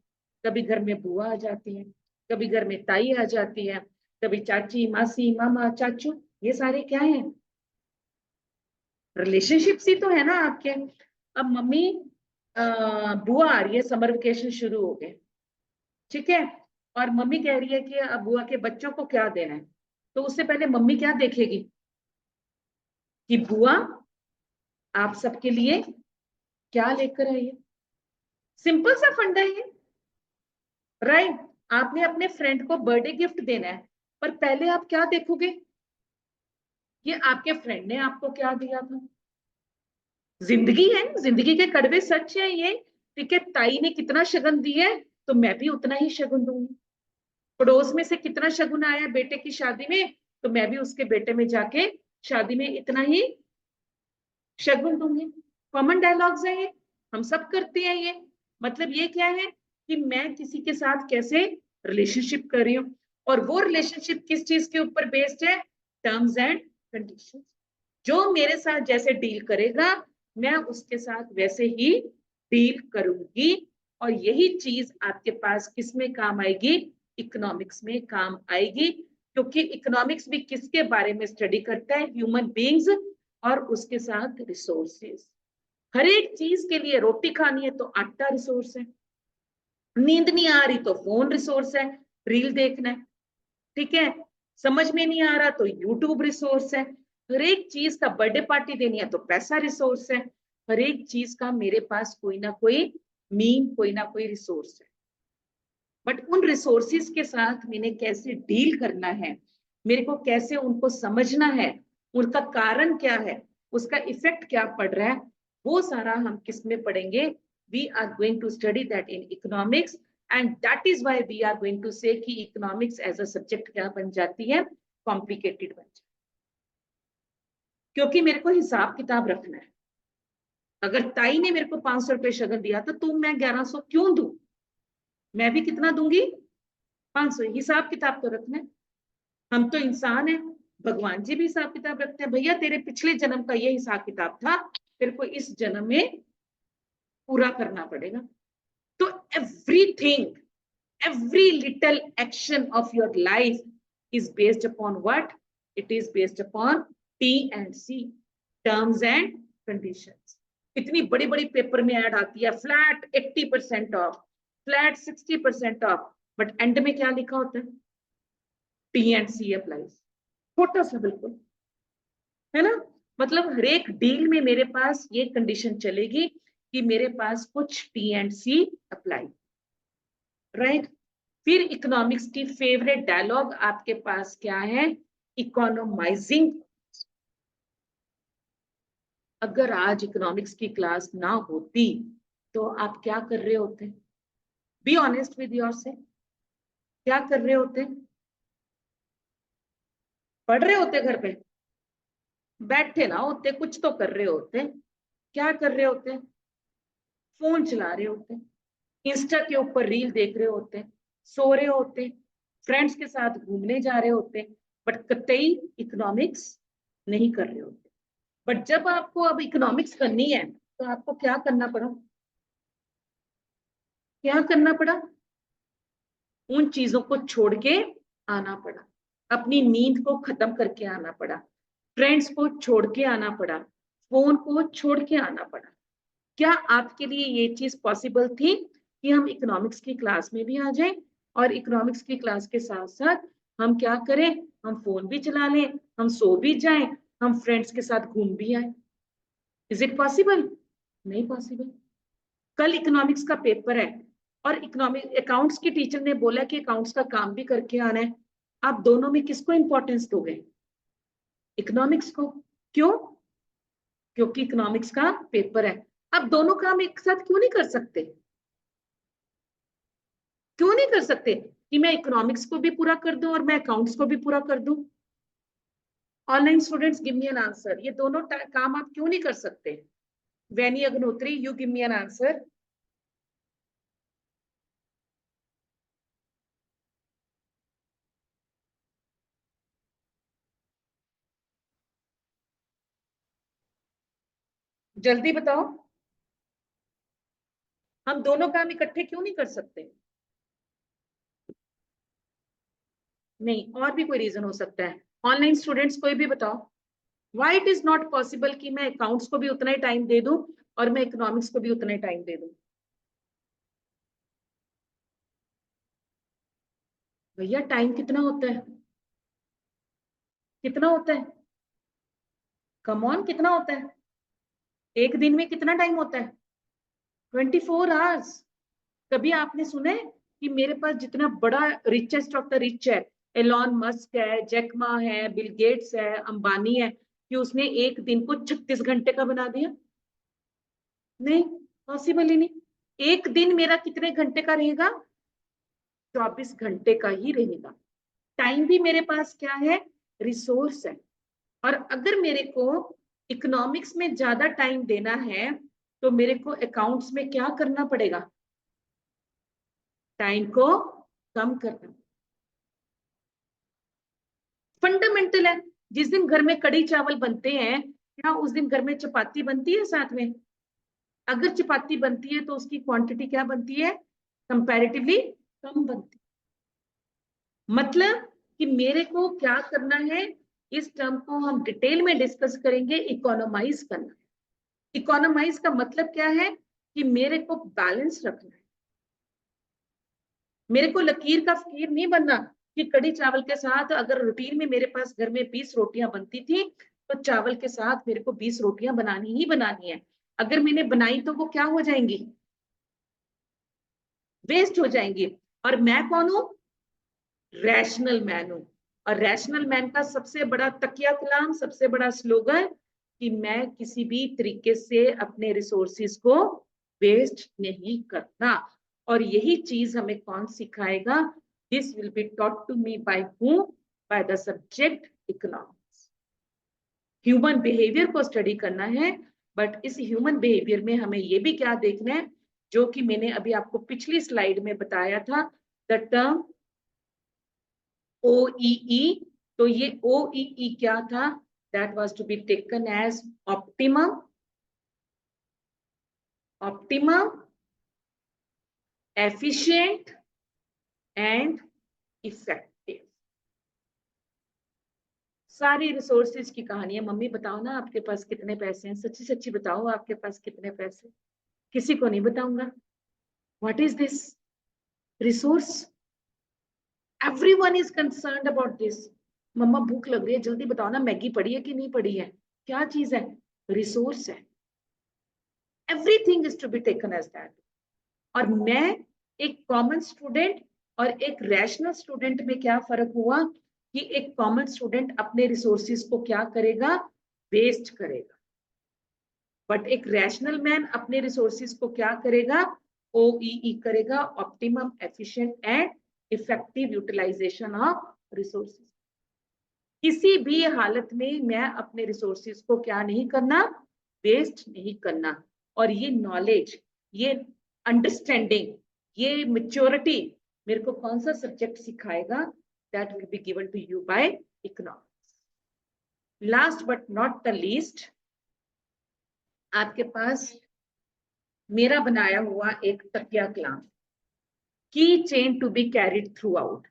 कभी घर में बुआ आ जाती है, कभी घर में ताई आ जाती है, कभी चाची, मासी, मामा, चाचू, ये सारे क्या है? रिलेशनशिप्स ही तो है ना आपके। अब मम्मी बुआ आ रही है, समर वेकेशन शुरू हो गए, ठीक है, और मम्मी कह रही है कि अब बुआ के बच्चों को क्या देना है, तो उससे पहले मम्मी क्या देखेगी कि बुआ आप सबके लिए क्या लेकर आई है। सिंपल सा फंडा है ये, राइट। आपने अपने फ्रेंड को बर्थडे गिफ्ट देना है, पर पहले आप क्या देखोगे? ये आपके फ्रेंड ने आपको क्या दिया था। जिंदगी है, जिंदगी के कड़वे सच है ये, ठीक है। ताई ने कितना शगुन दिया है, तो मैं भी उतना ही शगुन दूंगी। पड़ोस में से कितना शगुन आया बेटे की शादी में, तो मैं भी उसके बेटे में जाके शादी में इतना ही शगुन दूंगी। कॉमन डायलॉग्स है ये, हम सब करते हैं ये। मतलब ये क्या है कि मैं किसी के साथ कैसे रिलेशनशिप कर रही हूँ, और वो रिलेशनशिप किस चीज के ऊपर बेस्ड है? Terms and conditions. जो मेरे साथ जैसे डील करेगा, मैं उसके साथ वैसे ही डील करूंगी। और यही चीज आपके पास किस में काम आएगी? इकोनॉमिक्स में काम आएगी, क्योंकि इकोनॉमिक्स भी किसके बारे में स्टडी करता है? ह्यूमन बीइंग्स और उसके साथ रिसोर्सेस। हर एक चीज के लिए, रोटी खानी है तो आटा रिसोर्स है, नींद नहीं आ रही तो फोन रिसोर्स है, रील देखना है, ठीक है, समझ में नहीं आ रहा तो यूट्यूब रिसोर्स है। हर एक चीज का, बर्थडे पार्टी देनी है तो पैसा रिसोर्स है। हर एक चीज का मेरे पास कोई ना कोई कोई ना कोई रिसोर्स है। बट उन रिसोर्सेज के साथ मैंने कैसे डील करना है, मेरे को कैसे उनको समझना है, उनका कारण क्या है, उसका इफेक्ट क्या पड़ रहा है, वो सारा हम किस में पढ़ेंगे? We are going to study that in economics. And that is why we are going to say कि इकोनॉमिक्स एज अ सब्जेक्ट क्या बन जाती है? कॉम्प्लिकेटेड बन जाती है, क्योंकि मेरे को हिसाब किताब रखना है। अगर ताई ने मेरे को 500 रुपए शगन दिया तो तुम मैं 1100 क्यों दूं? मैं भी कितना दूंगी? 500। हिसाब किताब तो रखना है। हम तो इंसान है, भगवान जी भी हिसाब किताब रखते हैं। भैया तेरे पिछले जन्म का ये हिसाब किताब था, तेरे को इस जन्म में पूरा करना पड़ेगा। तो everything, every little action of your life is based upon what? It is based upon T and C, terms and conditions. इतनी बड़ी बड़ी पेपर में ऐड आती है, flat 80% off, flat 60% off, but end में क्या लिखा होता है? T and C applies. छोटा सा बिल्कुल, है ना। मतलब हर एक डील में मेरे पास ये कंडीशन चलेगी कि मेरे पास कुछ T and C apply, right. फिर इकोनॉमिक्स की फेवरेट डायलॉग आपके पास क्या है? इकोनोमाइजिंग। अगर आज इकोनॉमिक्स की क्लास ना होती तो आप क्या कर रहे होते? बी ऑनेस्ट विद योर से, क्या कर रहे होते? पढ़ रहे होते घर पे? बैठे ना होते, कुछ तो कर रहे होते। क्या कर रहे होते? फोन चला रहे होते, इंस्टा के ऊपर रील देख रहे होते, सो रहे होते, फ्रेंड्स के साथ घूमने जा रहे होते, बट कतई इकोनॉमिक्स नहीं कर रहे होते। बट जब आपको अब इकोनॉमिक्स करनी है तो आपको क्या करना पड़ा? क्या करना पड़ा? उन चीजों को छोड़ के आना पड़ा, अपनी नींद को खत्म करके आना पड़ा, फ्रेंड्स को छोड़ के आना पड़ा, फोन को छोड़ के आना पड़ा। क्या आपके लिए ये चीज पॉसिबल थी कि हम इकोनॉमिक्स की क्लास में भी आ जाएं और इकोनॉमिक्स की क्लास के साथ साथ हम क्या करें? हम फोन भी चला लें, हम सो भी जाएं, हम फ्रेंड्स के साथ घूम भी आए। Is it possible? नहीं पॉसिबल। कल इकोनॉमिक्स का पेपर है और इकोनॉमिक अकाउंट्स की टीचर ने बोला कि अकाउंट्स का काम भी करके आना है। आप दोनों में किसको इंपॉर्टेंस दोगे? इकोनॉमिक्स को। क्यों? क्योंकि इकोनॉमिक्स का पेपर है। आप दोनों काम एक साथ क्यों नहीं कर सकते? क्यों नहीं कर सकते कि मैं इकोनॉमिक्स को भी पूरा कर दूं और मैं अकाउंट्स को भी पूरा कर दूं? Online students give me an answer, ये दोनों काम आप क्यों नहीं कर सकते? Vaini Agnihotri, you give me an answer. जल्दी बताओ, हम दोनों काम इकट्ठे क्यों नहीं कर सकते? नहीं, और भी कोई रीजन हो सकता है। ऑनलाइन स्टूडेंट्स कोई भी बताओ, why it is not possible कि मैं अकाउंट्स को भी उतना ही टाइम दे दूं और मैं इकोनॉमिक्स को भी उतना ही टाइम दे दूं? भैया टाइम कितना होता है? कितना होता है? कम ऑन, कितना होता है? एक दिन में कितना टाइम होता है? 24 आवर्स। कभी आपने सुना है कि मेरे पास जितना बड़ा रिचेस्ट ऑफ द रिच है, एलॉन मस्क है, जैकमा है, बिल गेट्स है, अंबानी है, कि उसने एक दिन को 36 घंटे का बना दिया? नहीं, पॉसिबल ही नहीं। एक दिन मेरा कितने घंटे का रहेगा? 24 घंटे का ही रहेगा। टाइम भी मेरे पास क्या है? रिसोर्स है। और अगर मेरे को इकोनॉमिक्स में ज्यादा टाइम देना है तो मेरे को अकाउंट्स में क्या करना पड़ेगा? टाइम को कम करना। फंडामेंटल है। जिस दिन घर में कड़ी चावल बनते हैं, क्या उस दिन घर में चपाती बनती है साथ में? अगर चपाती बनती है तो उसकी क्वांटिटी क्या बनती है? कंपैरेटिवली कम बनती है। मतलब कि मेरे को क्या करना है, इस टर्म को हम डिटेल में डिस्कस करेंगे, इकोनोमाइज करना। इकोनोमाइज का मतलब क्या है? कि मेरे को बैलेंस रखना है। मेरे को लकीर का फकीर नहीं बनना कि कड़ी चावल के साथ, अगर रूटीन में मेरे पास घर में 20 रोटियां बनती थी तो चावल के साथ मेरे को 20 रोटियां बनानी ही बनानी है। अगर मैंने बनाई तो वो क्या हो जाएंगी? वेस्ट हो जाएंगी। और मैं कौन हूं? रैशनल मैन हूं। और रैशनल मैन का सबसे बड़ा तकिया कलाम, सबसे बड़ा स्लोगन, कि मैं किसी भी तरीके से अपने रिसोर्सेज को वेस्ट नहीं करना। और यही चीज हमें कौन सिखाएगा? This will be taught to me by whom? By the subject economics. Human behaviour को स्टडी करना है। बट इस ह्यूमन बिहेवियर में हमें ये भी क्या देखना है, जो कि मैंने अभी आपको पिछली स्लाइड में बताया था, द टर्म OEE। तो ये OEE क्या था? That was to be taken as optimum, optimum, efficient and effective. सारी रिसोर्सेज की कहानी है। मम्मी बताओ ना, आपके पास कितने पैसे हैं? सच्ची सच्ची बताओ, आपके पास कितने पैसे? किसी को नहीं बताऊंगा। What is this? Resource. Everyone is concerned about this. मम्मा भूख लग रही है, जल्दी बताओ ना, मैगी पड़ी है कि नहीं पड़ी है? क्या चीज है? रिसोर्स है। Everything is to be taken as that. और मैं एक कॉमन स्टूडेंट और एक रैशनल स्टूडेंट में क्या फर्क हुआ? कि एक कॉमन स्टूडेंट अपने रिसोर्सेज को क्या करेगा? वेस्ट करेगा। बट एक रैशनल मैन अपने रिसोर्सेज को क्या करेगा? OEE करेगा, optimum, efficient and effective utilisation of resources. किसी भी हालत में मैं अपने रिसोर्सेज को क्या नहीं करना? वेस्ट नहीं करना। और ये नॉलेज, ये अंडरस्टैंडिंग, ये मेच्योरिटी मेरे को कौन सा सब्जेक्ट सिखाएगा? That will be given to you by economics. Last but not the least, आपके पास मेरा बनाया हुआ एक तकिया कलाम, की chain to be carried throughout.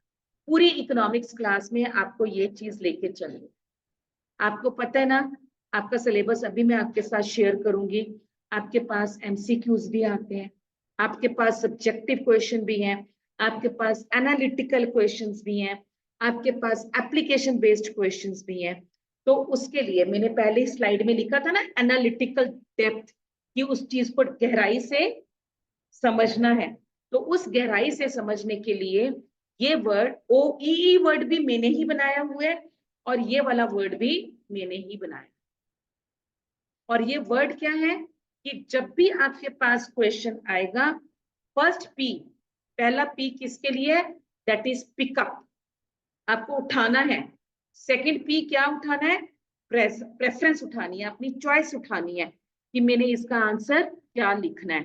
पूरी इकोनॉमिक्स क्लास में आपको ये चीज लेके चलनी। आपको पता है ना, आपका सिलेबस अभी मैं आपके साथ शेयर करूंगी। आपके पास MCQs भी आते हैं, आपके पास सब्जेक्टिव क्वेश्चन भी हैं, आपके पास एनालिटिकल क्वेश्चंस भी हैं, आपके पास एप्लीकेशन बेस्ड क्वेश्चंस भी हैं। तो उसके लिए मैंने पहले स्लाइड में लिखा था ना, एनालिटिकल डेप्थ, कि उस चीज को गहराई से समझना है। तो उस गहराई से समझने के लिए ये वर्ड OEE वर्ड भी मैंने ही बनाया हुआ है, और ये वाला वर्ड भी मैंने ही बनाया। और ये वर्ड क्या है? कि जब भी आपके पास क्वेश्चन आएगा, फर्स्ट P, पहला P किसके लिए? दैट इज पिकअप, आपको उठाना है। सेकंड P क्या उठाना है? प्रेफरेंस उठानी है, अपनी चॉइस उठानी है कि मैंने इसका आंसर क्या लिखना है।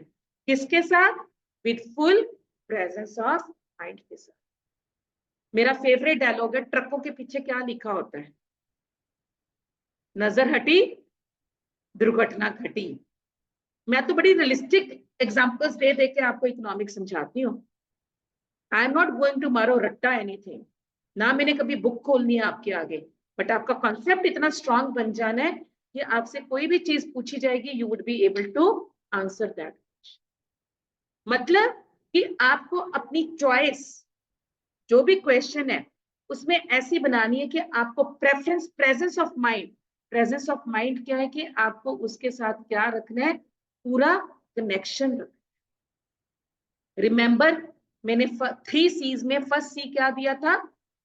किसके साथ? With full presence of mind के साथ। मेरा फेवरेट डायलॉग है, ट्रकों के पीछे क्या लिखा होता है? नजर हटी, दुर्घटना घटी। मैं तो बड़ी रियलिस्टिक एग्जांपल्स दे दे के आपको इकोनॉमिक्स समझाती हूँ। I am not going to मारो रट्टा एनीथिंग, ना मैंने कभी बुक खोलनी है आपके आगे, बट आपका कॉन्सेप्ट इतना स्ट्रांग बन जाना है कि आपसे कोई भी चीज पूछी जाएगी, you would be able to answer that. मतलब कि आपको अपनी चॉइस, जो भी क्वेश्चन है उसमें ऐसी बनानी है कि आपको preference, presence of mind, presence of mind क्या है कि आपको उसके साथ क्या रखना है, पूरा कनेक्शन रखना। रिमेंबर, मैंने 3 C's में फर्स्ट सी क्या दिया था,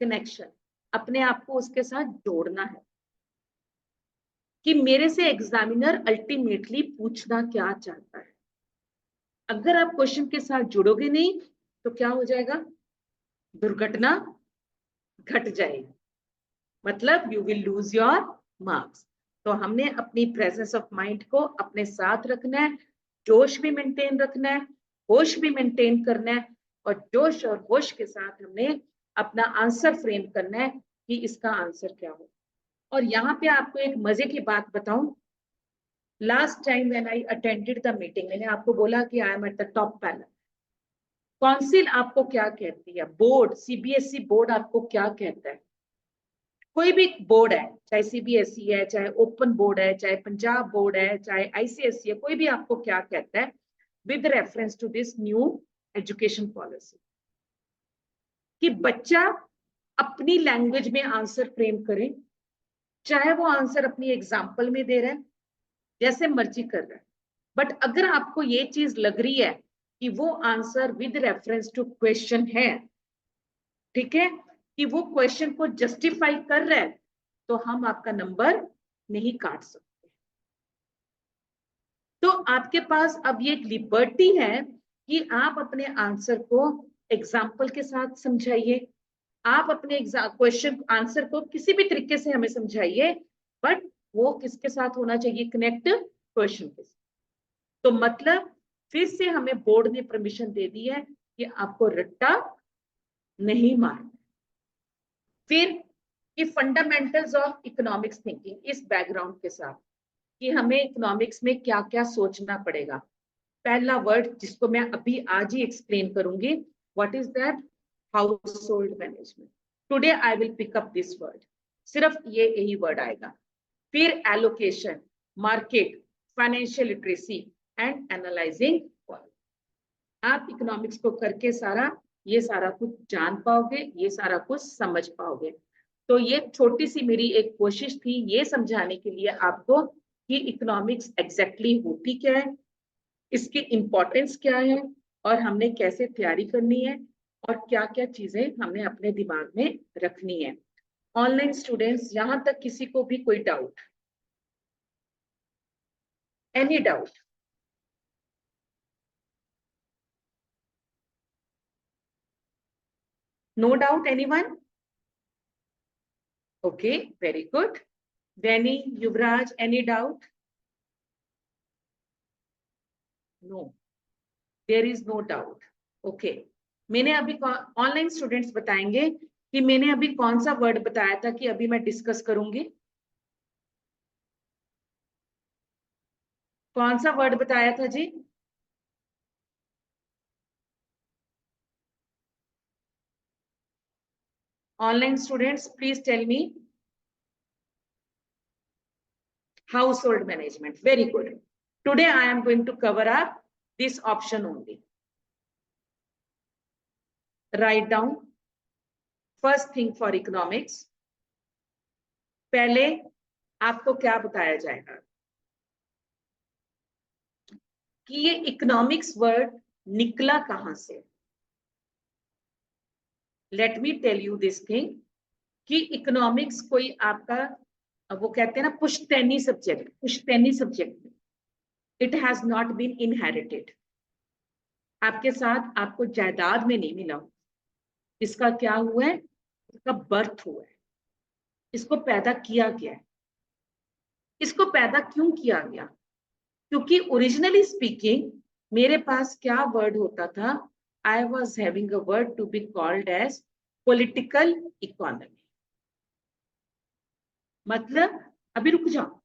कनेक्शन। अपने आप को उसके साथ जोड़ना है कि मेरे से एग्जामिनर अल्टीमेटली पूछना क्या चाहता है। अगर आप क्वेश्चन के साथ जुड़ोगे नहीं तो क्या हो जाएगा, दुर्घटना घट जाएगी, मतलब you will lose your marks. तो हमने अपनी प्रेजेंस ऑफ माइंड को अपने साथ रखना है, जोश भी मेंटेन रखना है, होश भी मेंटेन करना है, और जोश और होश के साथ हमने अपना आंसर फ्रेम करना है कि इसका आंसर क्या हो। और यहाँ पे आपको एक मजे की बात बताऊं, last time when I attended the meeting, मैंने आपको बोला कि I am at the top panel. Council आपको क्या कहती है, बोर्ड, सीबीएसई बोर्ड आपको क्या कहता है, कोई भी बोर्ड है, चाहे सीबीएसई है, चाहे ओपन बोर्ड है, चाहे पंजाब बोर्ड है, चाहे आईसीएसई है, कोई भी आपको क्या कहता है with reference to this new education policy, कि बच्चा अपनी लैंग्वेज में आंसर फ्रेम करे, चाहे वो आंसर अपनी एग्जाम्पल में दे रहा है, जैसे मर्जी कर रहा है, बट अगर आपको ये चीज लग रही है कि वो answer with reference to question है, ठीक है, कि वो क्वेश्चन को जस्टिफाई कर रहा है, तो हम आपका नंबर नहीं काट सकते। तो आपके पास अब ये एक लिबर्टी है कि आप अपने आंसर को एग्जाम्पल के साथ समझाइए, आप अपने क्वेश्चन आंसर को किसी भी तरीके से हमें समझाइए, बट वो किसके साथ होना चाहिए, कनेक्ट क्वेश्चन के साथ। तो मतलब फिर से हमें बोर्ड ने परमिशन दे दी है कि आपको रट्टा नहीं मारना। फिर कि फंडामेंटल्स ऑफ इकोनॉमिक्स थिंकिंग, इस बैकग्राउंड के साथ कि हमें इकोनॉमिक्स में क्या क्या सोचना पड़ेगा। पहला वर्ड जिसको मैं अभी आज ही एक्सप्लेन करूंगी, what is that, household management. Today I will pick up this word, सिर्फ ये यही वर्ड आएगा। फिर allocation, market, financial literacy and analysing. आप इकोनॉमिक्स को करके ये सारा कुछ जान पाओगे, ये सारा कुछ समझ पाओगे। तो ये छोटी सी मेरी एक कोशिश थी ये समझाने के लिए आपको कि इकोनॉमिक्स एग्जैक्टली होती क्या है, इसकी इंपॉर्टेंस क्या है, और हमने कैसे तैयारी करनी है, और क्या क्या चीजें हमने अपने दिमाग में रखनी है। ऑनलाइन स्टूडेंट्स, यहां तक किसी को भी कोई doubt, any doubt? No doubt anyone? Okay, very good. Danny, Yuvraj, any doubt? No, there is no doubt. Okay. मैंने अभी ऑनलाइन स्टूडेंट्स बताएंगे कि मैंने अभी कौन सा वर्ड बताया था कि अभी मैं डिस्कस करूंगी, कौन सा वर्ड बताया था जी? Online students please tell me. Household management, very good. Today I am going to cover up this option only. Write down first thing for economics. पहले आपको क्या बताया जाएगा कि ये इकोनॉमिक्स वर्ड निकला कहां से। Let me tell you this thing कि इकोनॉमिक्स कोई आपका, वो कहते हैं ना, पुश्तैनी सब्जेक्ट, पुश्तैनी subject, it has not been inherited. आपके साथ आपको जायदाद में नहीं मिला, इसका क्या हुआ है, इसका बर्थ हुआ है, इसको पैदा किया गया है। इसको पैदा क्यों किया गया, क्योंकि ओरिजिनली स्पीकिंग मेरे पास क्या वर्ड होता था, I was having a word to be called as political economy. मतलब, अभी रुक जाओ,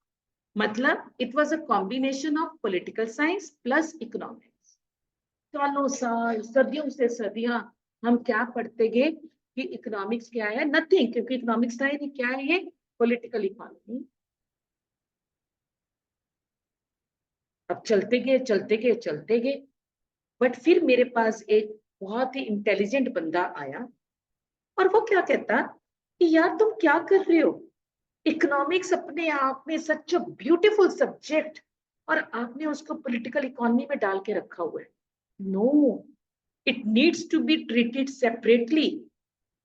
मतलब it was a combination of political science plus economics. सालों साल, सदियों से सदियां हम क्या पढ़ते गए कि इकोनॉमिक्स क्या है? नथिंग, क्योंकि इकोनॉमिक्स था ही नहीं। क्या है ये? Political economy. अब चलते गए चलते गए चलते गए, बट फिर मेरे पास एक बहुत ही इंटेलिजेंट बंदा आया और वो क्या कहता कि यार तुम क्या कर रहे हो? इकोनॉमिक्स अपने आप में सच अ ब्यूटीफुल सब्जेक्ट, और आपने उसको पॉलिटिकल इकोनॉमी में डाल के रखा हुआ है। No, it needs to be treated separately,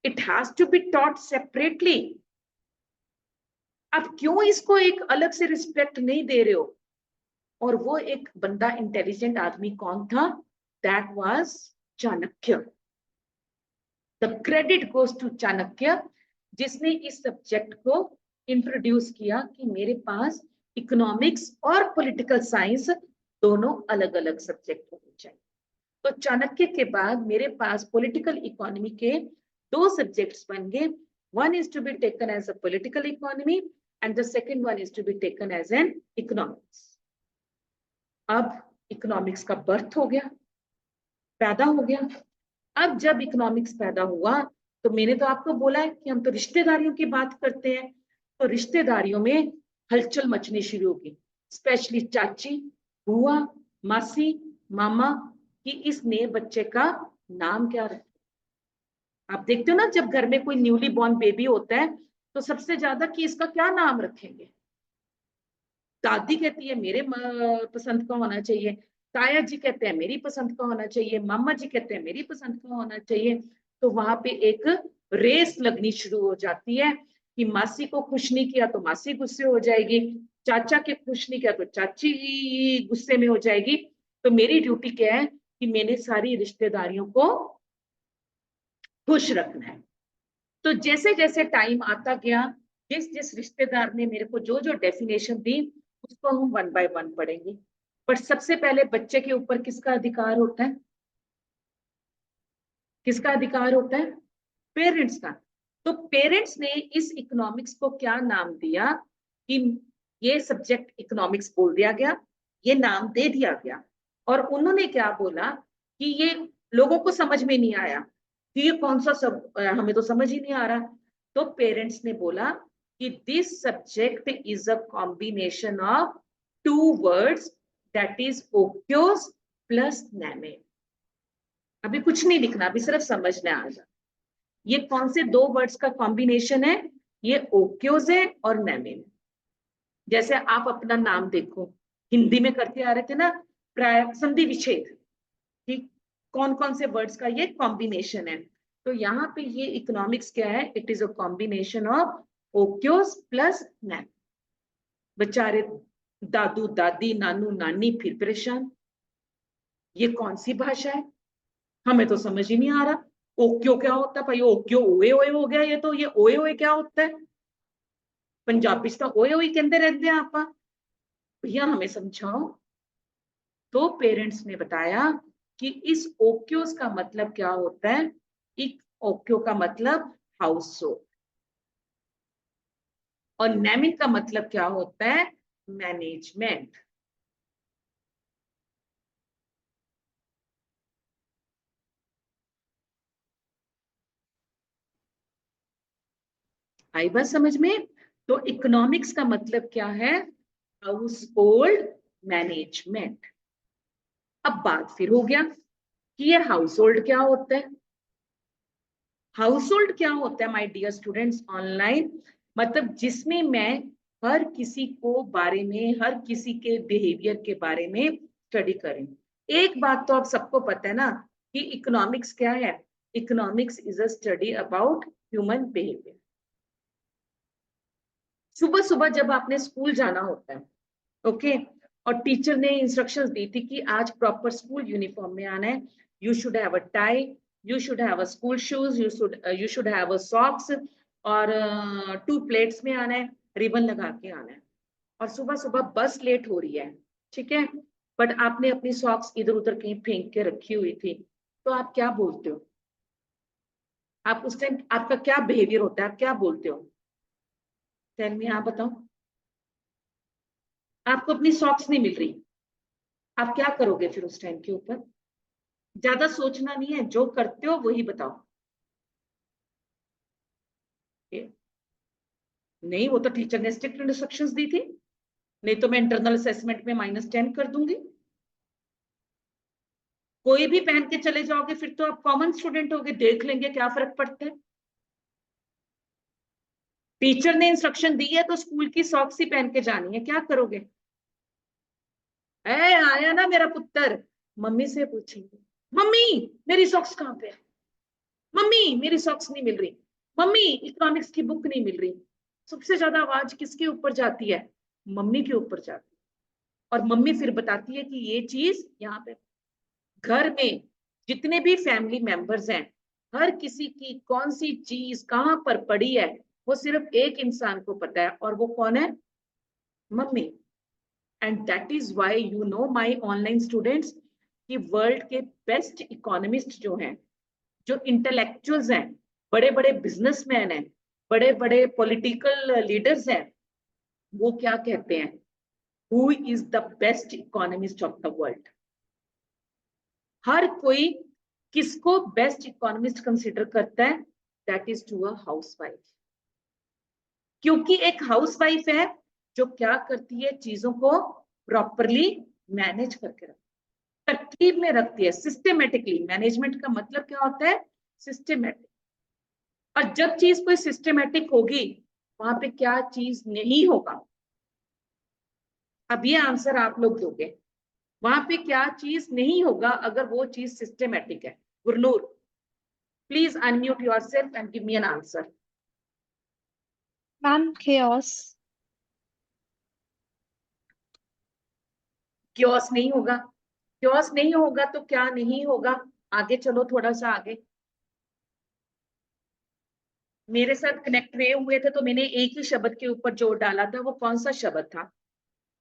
it has to be taught separately. आप क्यों इसको एक अलग से रिस्पेक्ट नहीं दे रहे हो? और वो एक बंदा, इंटेलिजेंट आदमी कौन था? That was Chanakya. The credit goes to Chanakya, जिसने इस सब्जेक्ट को इंट्रोड्यूस किया कि मेरे पास इकोनॉमिक्स और पॉलिटिकल साइंस दोनों अलग अलग सब्जेक्ट होने चाहिए। तो चाणक्य के बाद मेरे पास पॉलिटिकल इकोनॉमी के दो सब्जेक्ट्स बन गए। One is to be taken as a political economy and the second one is to be taken as an economics. अब इकोनॉमिक्स का बर्थ हो गया, पैदा हो गया। अब जब इकोनॉमिक्स पैदा हुआ तो मैंने तो आपको बोला है कि हम तो रिश्तेदारियों की बात करते हैं, तो रिश्तेदारियों में हलचल मचनी शुरू होगी, स्पेशली चाची, बुआ, मासी, मामा, कि इस नए बच्चे का नाम क्या रखें। आप देखते हो ना, जब घर में कोई न्यूली बॉर्न बेबी होता है तो सबसे ज्यादा कि इसका क्या नाम रखेंगे। दादी कहती है मेरे पसंद का होना चाहिए, ताया जी कहते हैं मेरी पसंद का होना चाहिए, मामा जी कहते हैं मेरी पसंद का होना चाहिए। तो वहां पे एक रेस लगनी शुरू हो जाती है कि मासी को खुश नहीं किया तो मासी गुस्से हो जाएगी, चाचा के खुश नहीं किया तो चाची गुस्से में हो जाएगी। तो मेरी ड्यूटी क्या है कि मैंने सारी रिश्तेदारियों को खुश रखना है। तो जैसे जैसे टाइम आता गया, जिस जिस रिश्तेदार ने मेरे को जो जो डेफिनेशन दी, उसको हम वन बाय वन पढ़ेंगे। पर सबसे पहले बच्चे के ऊपर किसका अधिकार होता है? किसका अधिकार होता है? पेरेंट्स का। तो पेरेंट्स ने इस इकोनॉमिक्स को क्या नाम दिया कि ये सब्जेक्ट इकोनॉमिक्स बोल दिया गया, ये नाम दे दिया गया। और उन्होंने क्या बोला कि ये लोगों को समझ में नहीं आया कि ये कौन सा सब, हमें तो समझ ही नहीं आ रहा। तो पेरेंट्स ने बोला कि this subject is a combination of two words, that is oikos plus nemein. अभी कुछ नहीं लिखना, अभी सिर्फ समझना आ जाए ये कौन से दो वर्ड्स का कॉम्बिनेशन है। ये ओक्योज है और नेमिन। जैसे आप अपना नाम देखो, हिंदी में करते आ रहे थे ना, प्राय संधि विच्छेद, ठीक, कौन कौन से वर्ड्स का ये कॉम्बिनेशन है। तो यहाँ पे ये इकोनॉमिक्स क्या है? It is a combination of oikos plus nemein. बेचारे दादू दादी नानू नानी फिर परेशान, ये कौन सी भाषा है, हमें तो समझ ही नहीं आ रहा। ओक्यो क्या होता है भाई? ओक्यो ओए ओए हो गया ये तो। ये ओए ओए क्या होता है? पंजाबी तो ओए ओए कहते रहते हैं आप, भैया हमें समझाओ। तो पेरेंट्स ने बताया कि इस ओक्योस का मतलब क्या होता है। एक ओक्यो का मतलब हाउस होल्ड, और नेमिंग का मतलब क्या होता है? मैनेजमेंट। आई बात समझ में? तो इकोनॉमिक्स का मतलब क्या है? House hold management. अब बात फिर हो गया कि ये हाउस होल्ड क्या होता है। हाउस होल्ड क्या होता है माय डियर स्टूडेंट्स ऑनलाइन? मतलब जिसमें मैं हर किसी को बारे में, हर किसी के बिहेवियर के बारे में स्टडी करें। एक बात तो आप सबको पता है ना कि इकोनॉमिक्स क्या है? Economics is a study about human behaviour. सुबह सुबह जब आपने स्कूल जाना होता है, ओके, और टीचर ने इंस्ट्रक्शंस दी थी कि आज प्रॉपर स्कूल यूनिफॉर्म में आना है, you should have a tie, you should have a school shoes, you should have a socks, और टू प्लेट्स में आना है, रिबन लगा के आना है। और सुबह सुबह बस लेट हो रही है, ठीक है, बट आपने अपनी सॉक्स इधर उधर कहीं फेंक के रखी हुई थी, तो आप क्या बोलते हो? आप उस टाइम आपका क्या बिहेवियर होता है? आप क्या बोलते हो? टेल मी, आप बताओ। आपको अपनी सॉक्स नहीं मिल रही, आप क्या करोगे फिर उस टाइम के ऊपर? ज्यादा सोचना नहीं है, जो करते हो वही बताओ। नहीं, वो तो टीचर ने स्ट्रिक्ट इंस्ट्रक्शंस दी थी, नहीं तो मैं इंटरनल असेसमेंट में -10 कर दूंगी। कोई भी पहन के चले जाओगे फिर तो आप कॉमन स्टूडेंट होगे, देख लेंगे क्या फर्क पड़ता है। टीचर ने इंस्ट्रक्शन दी है तो स्कूल की सॉक्स ही पहन के जानी है, क्या करोगे? आया ना मेरा पुत्र, मम्मी से पूछेंगे, मम्मी मेरी सॉक्स कहाँ पे है, मम्मी मेरी सॉक्स नहीं मिल रही, मम्मी इकोनॉमिक्स की बुक नहीं मिल रही। सबसे ज्यादा आवाज किसके ऊपर जाती है? मम्मी के ऊपर जाती है। और मम्मी फिर बताती है कि ये चीज यहाँ पे। घर में जितने भी फैमिली मेंबर्स हैं, हर किसी की कौन सी चीज कहाँ पर पड़ी है वो सिर्फ एक इंसान को पता है, और वो कौन है? Mummy. And that is why you know my online students कि वर्ल्ड के बेस्ट इकोनॉमिस्ट जो हैं, जो इंटेलेक्चुअल्स हैं, बड़े बड़े बिजनेसमैन हैं, बड़े बड़े पॉलिटिकल लीडर्स हैं, वो क्या कहते हैं? Who is the best economist of the world? हर कोई किसको बेस्ट इकोनॉमिस्ट कंसिडर करता है? That is to a housewife. क्योंकि एक हाउसवाइफ है जो क्या करती है, चीजों को प्रॉपरली मैनेज करके रखती है, तरतीब में रखती है, सिस्टमेटिकली। मैनेजमेंट का मतलब क्या होता है? सिस्टमेटिक। और जब चीज कोई सिस्टमेटिक होगी, वहां पे क्या चीज नहीं होगा? अब ये आंसर आप लोग दोगे, वहां पे क्या चीज नहीं होगा अगर वो चीज सिस्टमेटिक है? Gurnoor, please unmute yourself and give me an answer. Ma'am chaos। Chaos नहीं होगा? क्योस नहीं होगा तो क्या नहीं होगा? आगे चलो, थोड़ा सा आगे। मेरे साथ कनेक्ट रहे हुए थे तो मैंने एक ही शब्द के ऊपर जोर डाला था, वो कौन सा शब्द था?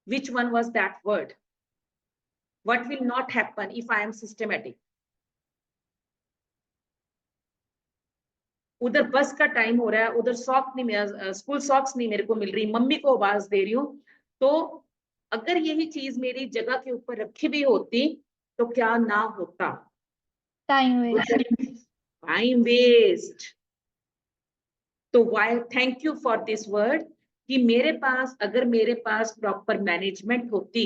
Which one was that word? What will not happen if I am systematic? उधर बस का टाइम हो रहा है, उधर सॉक नहीं, स्कूल सॉक्स नहीं मेरे को मिल रही, मम्मी को आवाज दे रही हूँ, तो अगर यही चीज मेरी जगह के ऊपर रखी भी होती तो क्या ना होता? Time waste. Time waste. तो why thank you for this word, कि मेरे पास, अगर मेरे पास प्रॉपर मैनेजमेंट होती,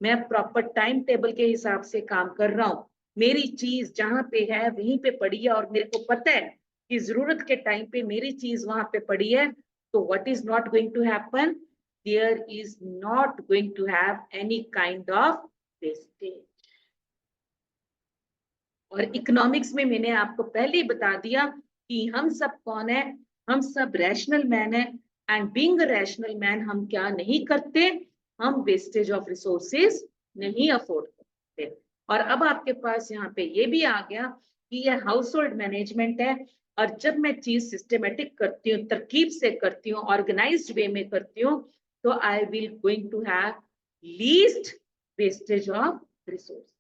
मैं प्रॉपर टाइम टेबल के हिसाब से काम कर रहा हूँ, मेरी चीज जहां पे है वहीं पे पड़ी है, और मेरे को पता है कि जरूरत के टाइम पे मेरी चीज वहां पे पड़ी है, तो what is not going to happen? There is not going to have any kind of wastage. और इकोनॉमिक्स में मैंने आपको पहले ही बता दिया कि हम सब कौन है? हम सब रैशनल मैन है। And being a rational man हम क्या नहीं करते? हम वेस्टेज ऑफ रिसोर्सेज नहीं अफोर्ड करते। और अब आपके पास यहाँ पे ये भी आ गया कि ये हाउस होल्ड मैनेजमेंट है, और जब मैं चीज सिस्टमेटिक करती हूँ, तरकीब से करती हूँ, ऑर्गेनाइज्ड वे में करती हूँ, तो I will going to have least wastage of resource.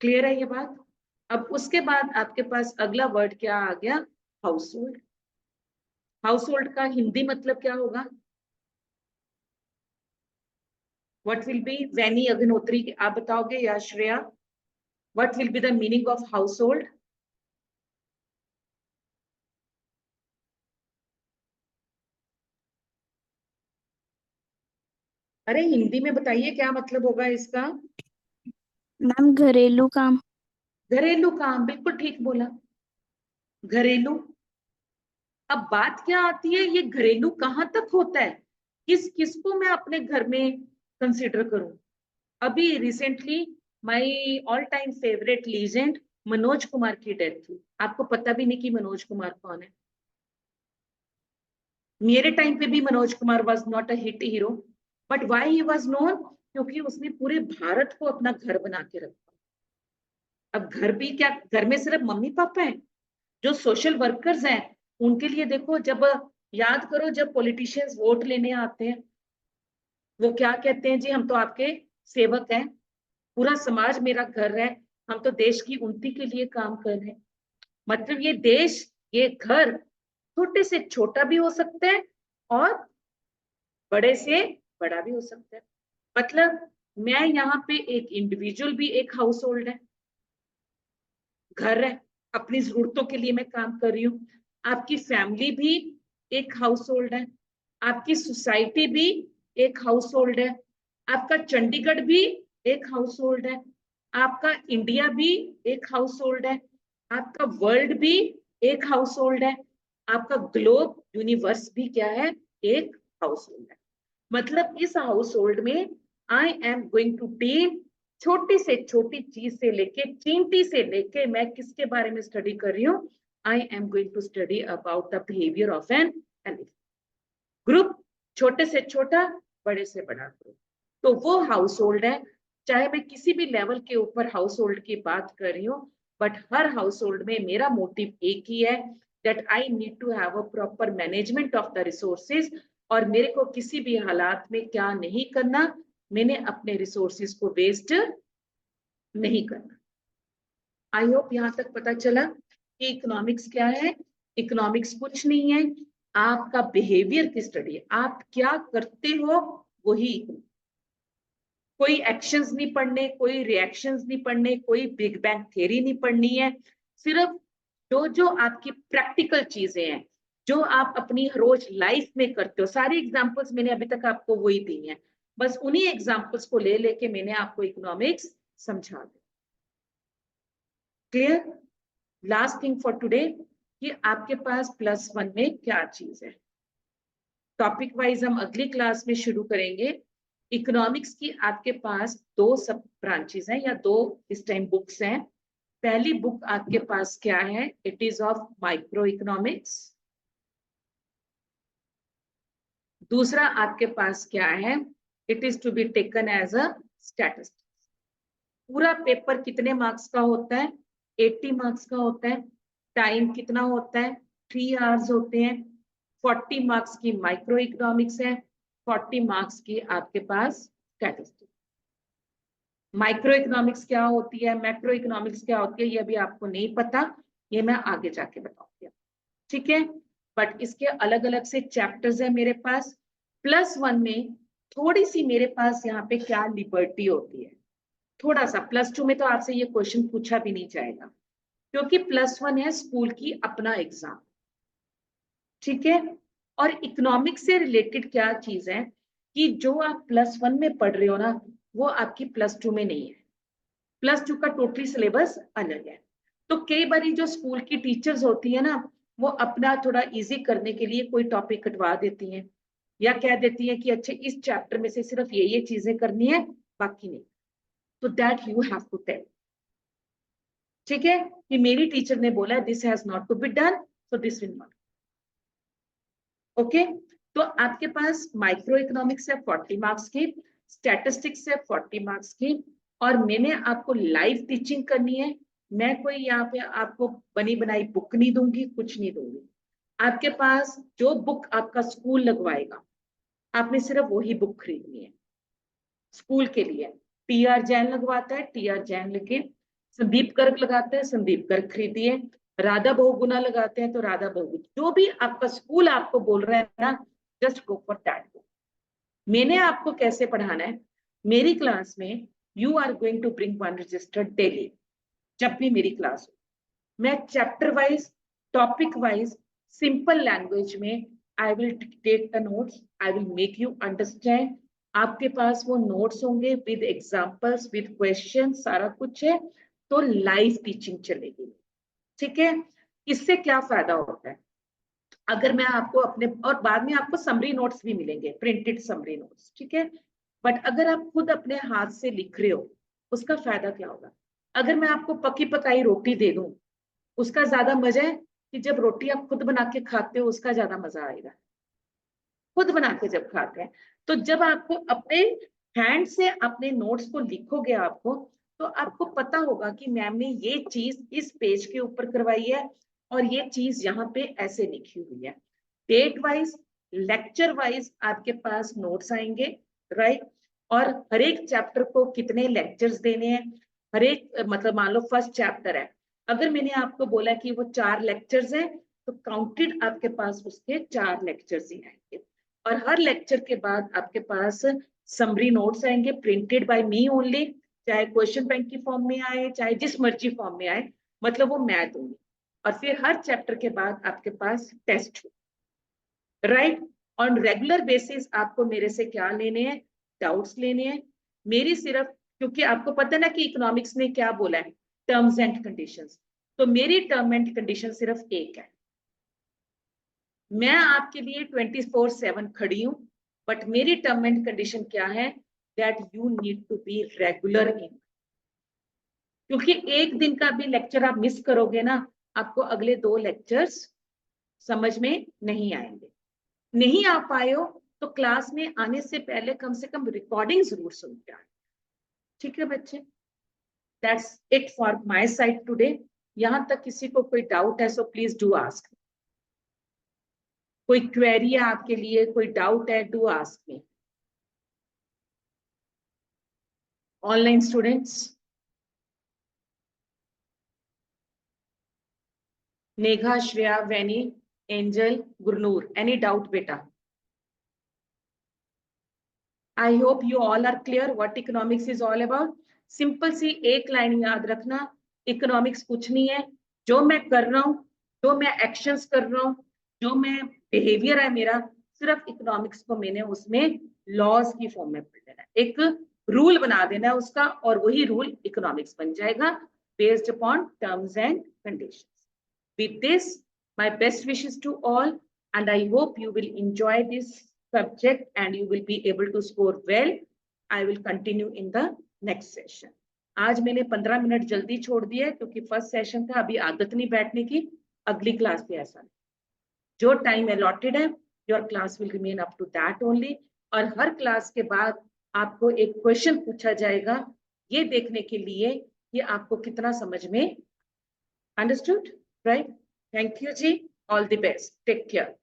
Clear है ये बात? अब उसके बाद आपके पास अगला वर्ड क्या आ गया? House hold. हाउस होल्ड का हिंदी मतलब क्या होगा? What will be? Vaini Agnihotri, आप बताओगे या Shreya? What will be the meaning of household? अरे हिंदी में बताइए क्या मतलब होगा इसका? मैम घरेलू काम। घरेलू काम, बिल्कुल ठीक बोला, घरेलू। अब बात क्या आती है, ये घरेलू कहाँ तक होता है? किस किस को मैं अपने घर में कंसिडर करूं? अभी recently my all time favourite legend Manoj Kumar की डेथ हुई। आपको पता भी नहीं कि मनोज कुमार कौन है। मेरे टाइम पे भी Manoj Kumar was not a hit hero, but why he was known? क्योंकि उसने पूरे भारत को अपना घर बना के रखा। अब घर भी क्या, घर में सिर्फ मम्मी पापा हैं? जो सोशल वर्कर्स हैं उनके लिए देखो, जब याद करो जब पॉलिटिशियंस वोट लेने आते हैं, वो क्या कहते हैं? जी हम तो आपके सेवक हैं, पूरा समाज मेरा घर है, हम तो देश की उन्नति के लिए काम कर रहे हैं। मतलब ये देश, ये घर छोटे से छोटा भी हो सकता है और बड़े से बड़ा भी हो सकता है। मतलब मैं यहाँ पे एक इंडिविजुअल भी एक हाउस होल्ड है, घर है, अपनी जरूरतों के लिए मैं काम कर रही हूँ। आपकी फैमिली भी एक हाउस होल्ड है, आपकी सोसाइटी भी एक हाउस होल्ड है, आपका चंडीगढ़ भी एक हाउस होल्ड है, आपका इंडिया भी एक हाउस होल्ड है, आपका वर्ल्ड भी एक हाउस होल्ड है, आपका ग्लोब यूनिवर्स भी क्या है, एक हाउस होल्ड है। मतलब इस हाउस होल्ड में I am going to deal छोटी से छोटी चीज से लेके चींटी से लेके मैं किसके बारे में स्टडी कर रही हूँ, I am going to study about the behaviour of an elephant. Group छोटे से छोटा, बड़े से बड़ा ग्रुप, तो वो हाउस होल्ड है। चाहे मैं किसी भी लेवल के ऊपर हाउस होल्ड की बात कर रही हूँ, बट हर हाउस होल्ड में मेरा मोटिव एक ही है, that I need to have a proper management of the resources. और मेरे को किसी भी हालात में क्या नहीं करना, मैंने अपने रिसोर्सेज को वेस्ट नहीं करना। आई होप यहां तक पता चला कि इकोनॉमिक्स क्या है। इकोनॉमिक्स कुछ नहीं है, आपका बिहेवियर की स्टडी है, आप क्या करते हो वही। कोई एक्शंस नहीं पढ़ने, कोई रिएक्शंस नहीं पढ़ने, कोई बिग बैंग थ्योरी नहीं पढ़नी है। सिर्फ जो जो आपकी प्रैक्टिकल चीजें हैं, जो आप अपनी रोज लाइफ में करते हो, सारी एग्जांपल्स मैंने अभी तक आपको वही दी हैं, बस उन्हीं एग्जांपल्स को ले लेके मैंने आपको इकोनॉमिक्स समझा दिया। Clear? Last thing for today कि आपके पास +1 में क्या चीज है। टॉपिक वाइज हम अगली क्लास में शुरू करेंगे। इकोनॉमिक्स की आपके पास 2 सब ब्रांचेस हैं या 2 इस टाइम बुक्स हैं। पहली बुक आपके पास क्या है, it is of micro economics. दूसरा आपके पास क्या है, it is to be taken as a statistics. पूरा पेपर कितने मार्क्स का होता है, 80 मार्क्स का होता है। टाइम कितना होता है, 3 आवर्स होते हैं। 40 मार्क्स की माइक्रो इकोनॉमिक्स है, 40 मार्क्स की आपके पास स्टैटिस्टिक्स। माइक्रो इकोनॉमिक्स क्या होती है, मैक्रो इकोनॉमिक्स क्या होती है, ये अभी आपको नहीं पता, ये मैं आगे जाके बताऊंगी। ठीक है, बट इसके अलग अलग से चैप्टर्स है मेरे पास। +1 में थोड़ी सी मेरे पास यहाँ पे क्या लिबर्टी होती है, थोड़ा सा। +2 में तो आपसे ये क्वेश्चन पूछा भी नहीं जाएगा, क्योंकि +1 है स्कूल की अपना एग्जाम। ठीक है, और इकोनॉमिक्स से रिलेटेड क्या चीज है कि जो आप +1 में पढ़ रहे हो ना, वो आपकी +2 में नहीं है। +2 का टोटली सिलेबस अलग है। तो कई बार जो स्कूल की टीचर्स होती है ना, वो अपना थोड़ा इजी करने के लिए कोई टॉपिक कटवा देती हैं, या कह देती है कि अच्छा इस चैप्टर में से सिर्फ ये चीजें करनी है, बाकी नहीं। तो that you have to tell. ठीक है, कि मेरी टीचर ने बोला this has not to be done, so this will not. Okay, तो आपके पास माइक्रो इकोनॉमिक्स है 40 मार्क्स की, स्टैटिस्टिक्स है 40 मार्क्स की, और मैंने आपको लाइव टीचिंग करनी है। मैं कोई यहाँ पे आपको बनी बनाई बुक नहीं दूंगी, कुछ नहीं दूंगी। आपके पास जो बुक आपका स्कूल लगवाएगा, आपने सिर्फ वही बुक खरीदनी है स्कूल के लिए। TR जैन लगवाता है, TR जैन लेके। संदीप गर्ग लगाते हैं, संदीप गर्ग खरीदिए। राधा बहुगुणा लगाते हैं तो राधा बहुगुणा, जो भी आपका स्कूल आपको बोल रहा है ना, just go for that book. मैंने आपको कैसे पढ़ाना है, मेरी क्लास में you are going to bring 1 register daily. जब भी मेरी क्लास हो, मैं chapter wise, topic wise, simple language में I will take the notes, I will make you understand. आपके पास वो नोट्स होंगे विद एग्जांपल्स, विद क्वेश्चन, सारा कुछ है। तो लाइव टीचिंग चलेगी। ठीक है, इससे क्या फायदा होता है, अगर मैं आपको अपने, और बाद में आपको समरी नोट्स भी मिलेंगे, प्रिंटेड समरी नोट्स। ठीक है, बट अगर आप खुद अपने हाथ से लिख रहे हो, उसका फायदा क्या होगा। अगर मैं आपको पकी पकाई रोटी दे दूं, उसका ज्यादा मजा है कि जब रोटी आप खुद बना के खाते हो, उसका ज्यादा मजा आएगा खुद बना के जब खाते हैं। तो जब आपको अपने हैंड से अपने नोट्स को लिखोगे आपको, तो आपको पता होगा कि मैम ने ये चीज इस पेज के ऊपर करवाई है, और ये चीज यहाँ पे ऐसे लिखी हुई है। डेट वाइज, लेक्चर वाइज आपके पास नोट्स आएंगे, राइट। और हर एक चैप्टर को कितने लेक्चर्स देने हैं, हर एक, मतलब मान लो फर्स्ट चैप्टर है, अगर मैंने आपको बोला कि वो 4 लेक्चर्स हैं, तो काउंटेड आपके पास उसके 4 लेक्चर्स ही आएंगे। और हर लेक्चर के बाद आपके पास समरी नोट्स आएंगे प्रिंटेड बाय मी ओनली, चाहे क्वेश्चन बैंक की फॉर्म में आए चाहे जिस मर्जी फॉर्म में आए, मतलब वो मैं दूंगी। और फिर हर चैप्टर के बाद आपके पास टेस्ट हो, राइट। ऑन रेगुलर बेसिस आपको मेरे से क्या लेने हैं, डाउट्स लेने हैं। मेरी सिर्फ, क्योंकि आपको पता है ना कि इकोनॉमिक्स ने क्या बोला है, टर्म्स एंड कंडीशंस, तो मेरी टर्म एंड कंडीशन सिर्फ एक है, मैं आपके लिए 24/7 खड़ी हूं, बट मेरी टर्म एंड कंडीशन क्या है, that you need to be regular in. क्योंकि एक दिन का भी लेक्चर आप मिस करोगे ना, आपको अगले 2 लेक्चर्स समझ में नहीं आएंगे। नहीं आ पाए हो तो क्लास में आने से पहले कम से कम रिकॉर्डिंग जरूर सुन के आए, ठीक है बच्चे। That's it for my side today. यहां तक किसी को कोई डाउट है सो प्लीज डू आस्क, कोई क्वेरी है आपके लिए, कोई डाउट है, do ask me. Online students, Negha, Shreya, Vaini, Angel, Gurnoor, any doubt बेटा? I hope you all are clear what economics is all about. Simple सी एक लाइन याद रखना, इकोनॉमिक्स कुछ नहीं है, जो मैं कर रहा हूँ, जो मैं एक्शंस कर रहा हूँ, जो मैं बिहेवियर है मेरा, सिर्फ इकोनॉमिक्स को मैंने उसमें लॉज की फॉर्म में पढ़ लेना है, एक रूल बना देना है उसका, और वही रूल इकोनॉमिक्स बन जाएगा based upon terms and conditions. With this, my best wishes to all, and I hope you will enjoy this subject and you will be able to score well. I will continue in the next session. आज मैंने 15 minute जल्दी छोड़ दिया है क्योंकि first session था, अभी आदत नहीं बैठने की, अगली क्लास पे ऐसा नहीं, जो टाइम अलॉटेड है your class will remain up to that only. और हर क्लास के बाद आपको एक क्वेश्चन पूछा जाएगा, ये देखने के लिए कि आपको कितना समझ में, अंडरस्टूड, राइट? थैंक यू जी, all the best, take care.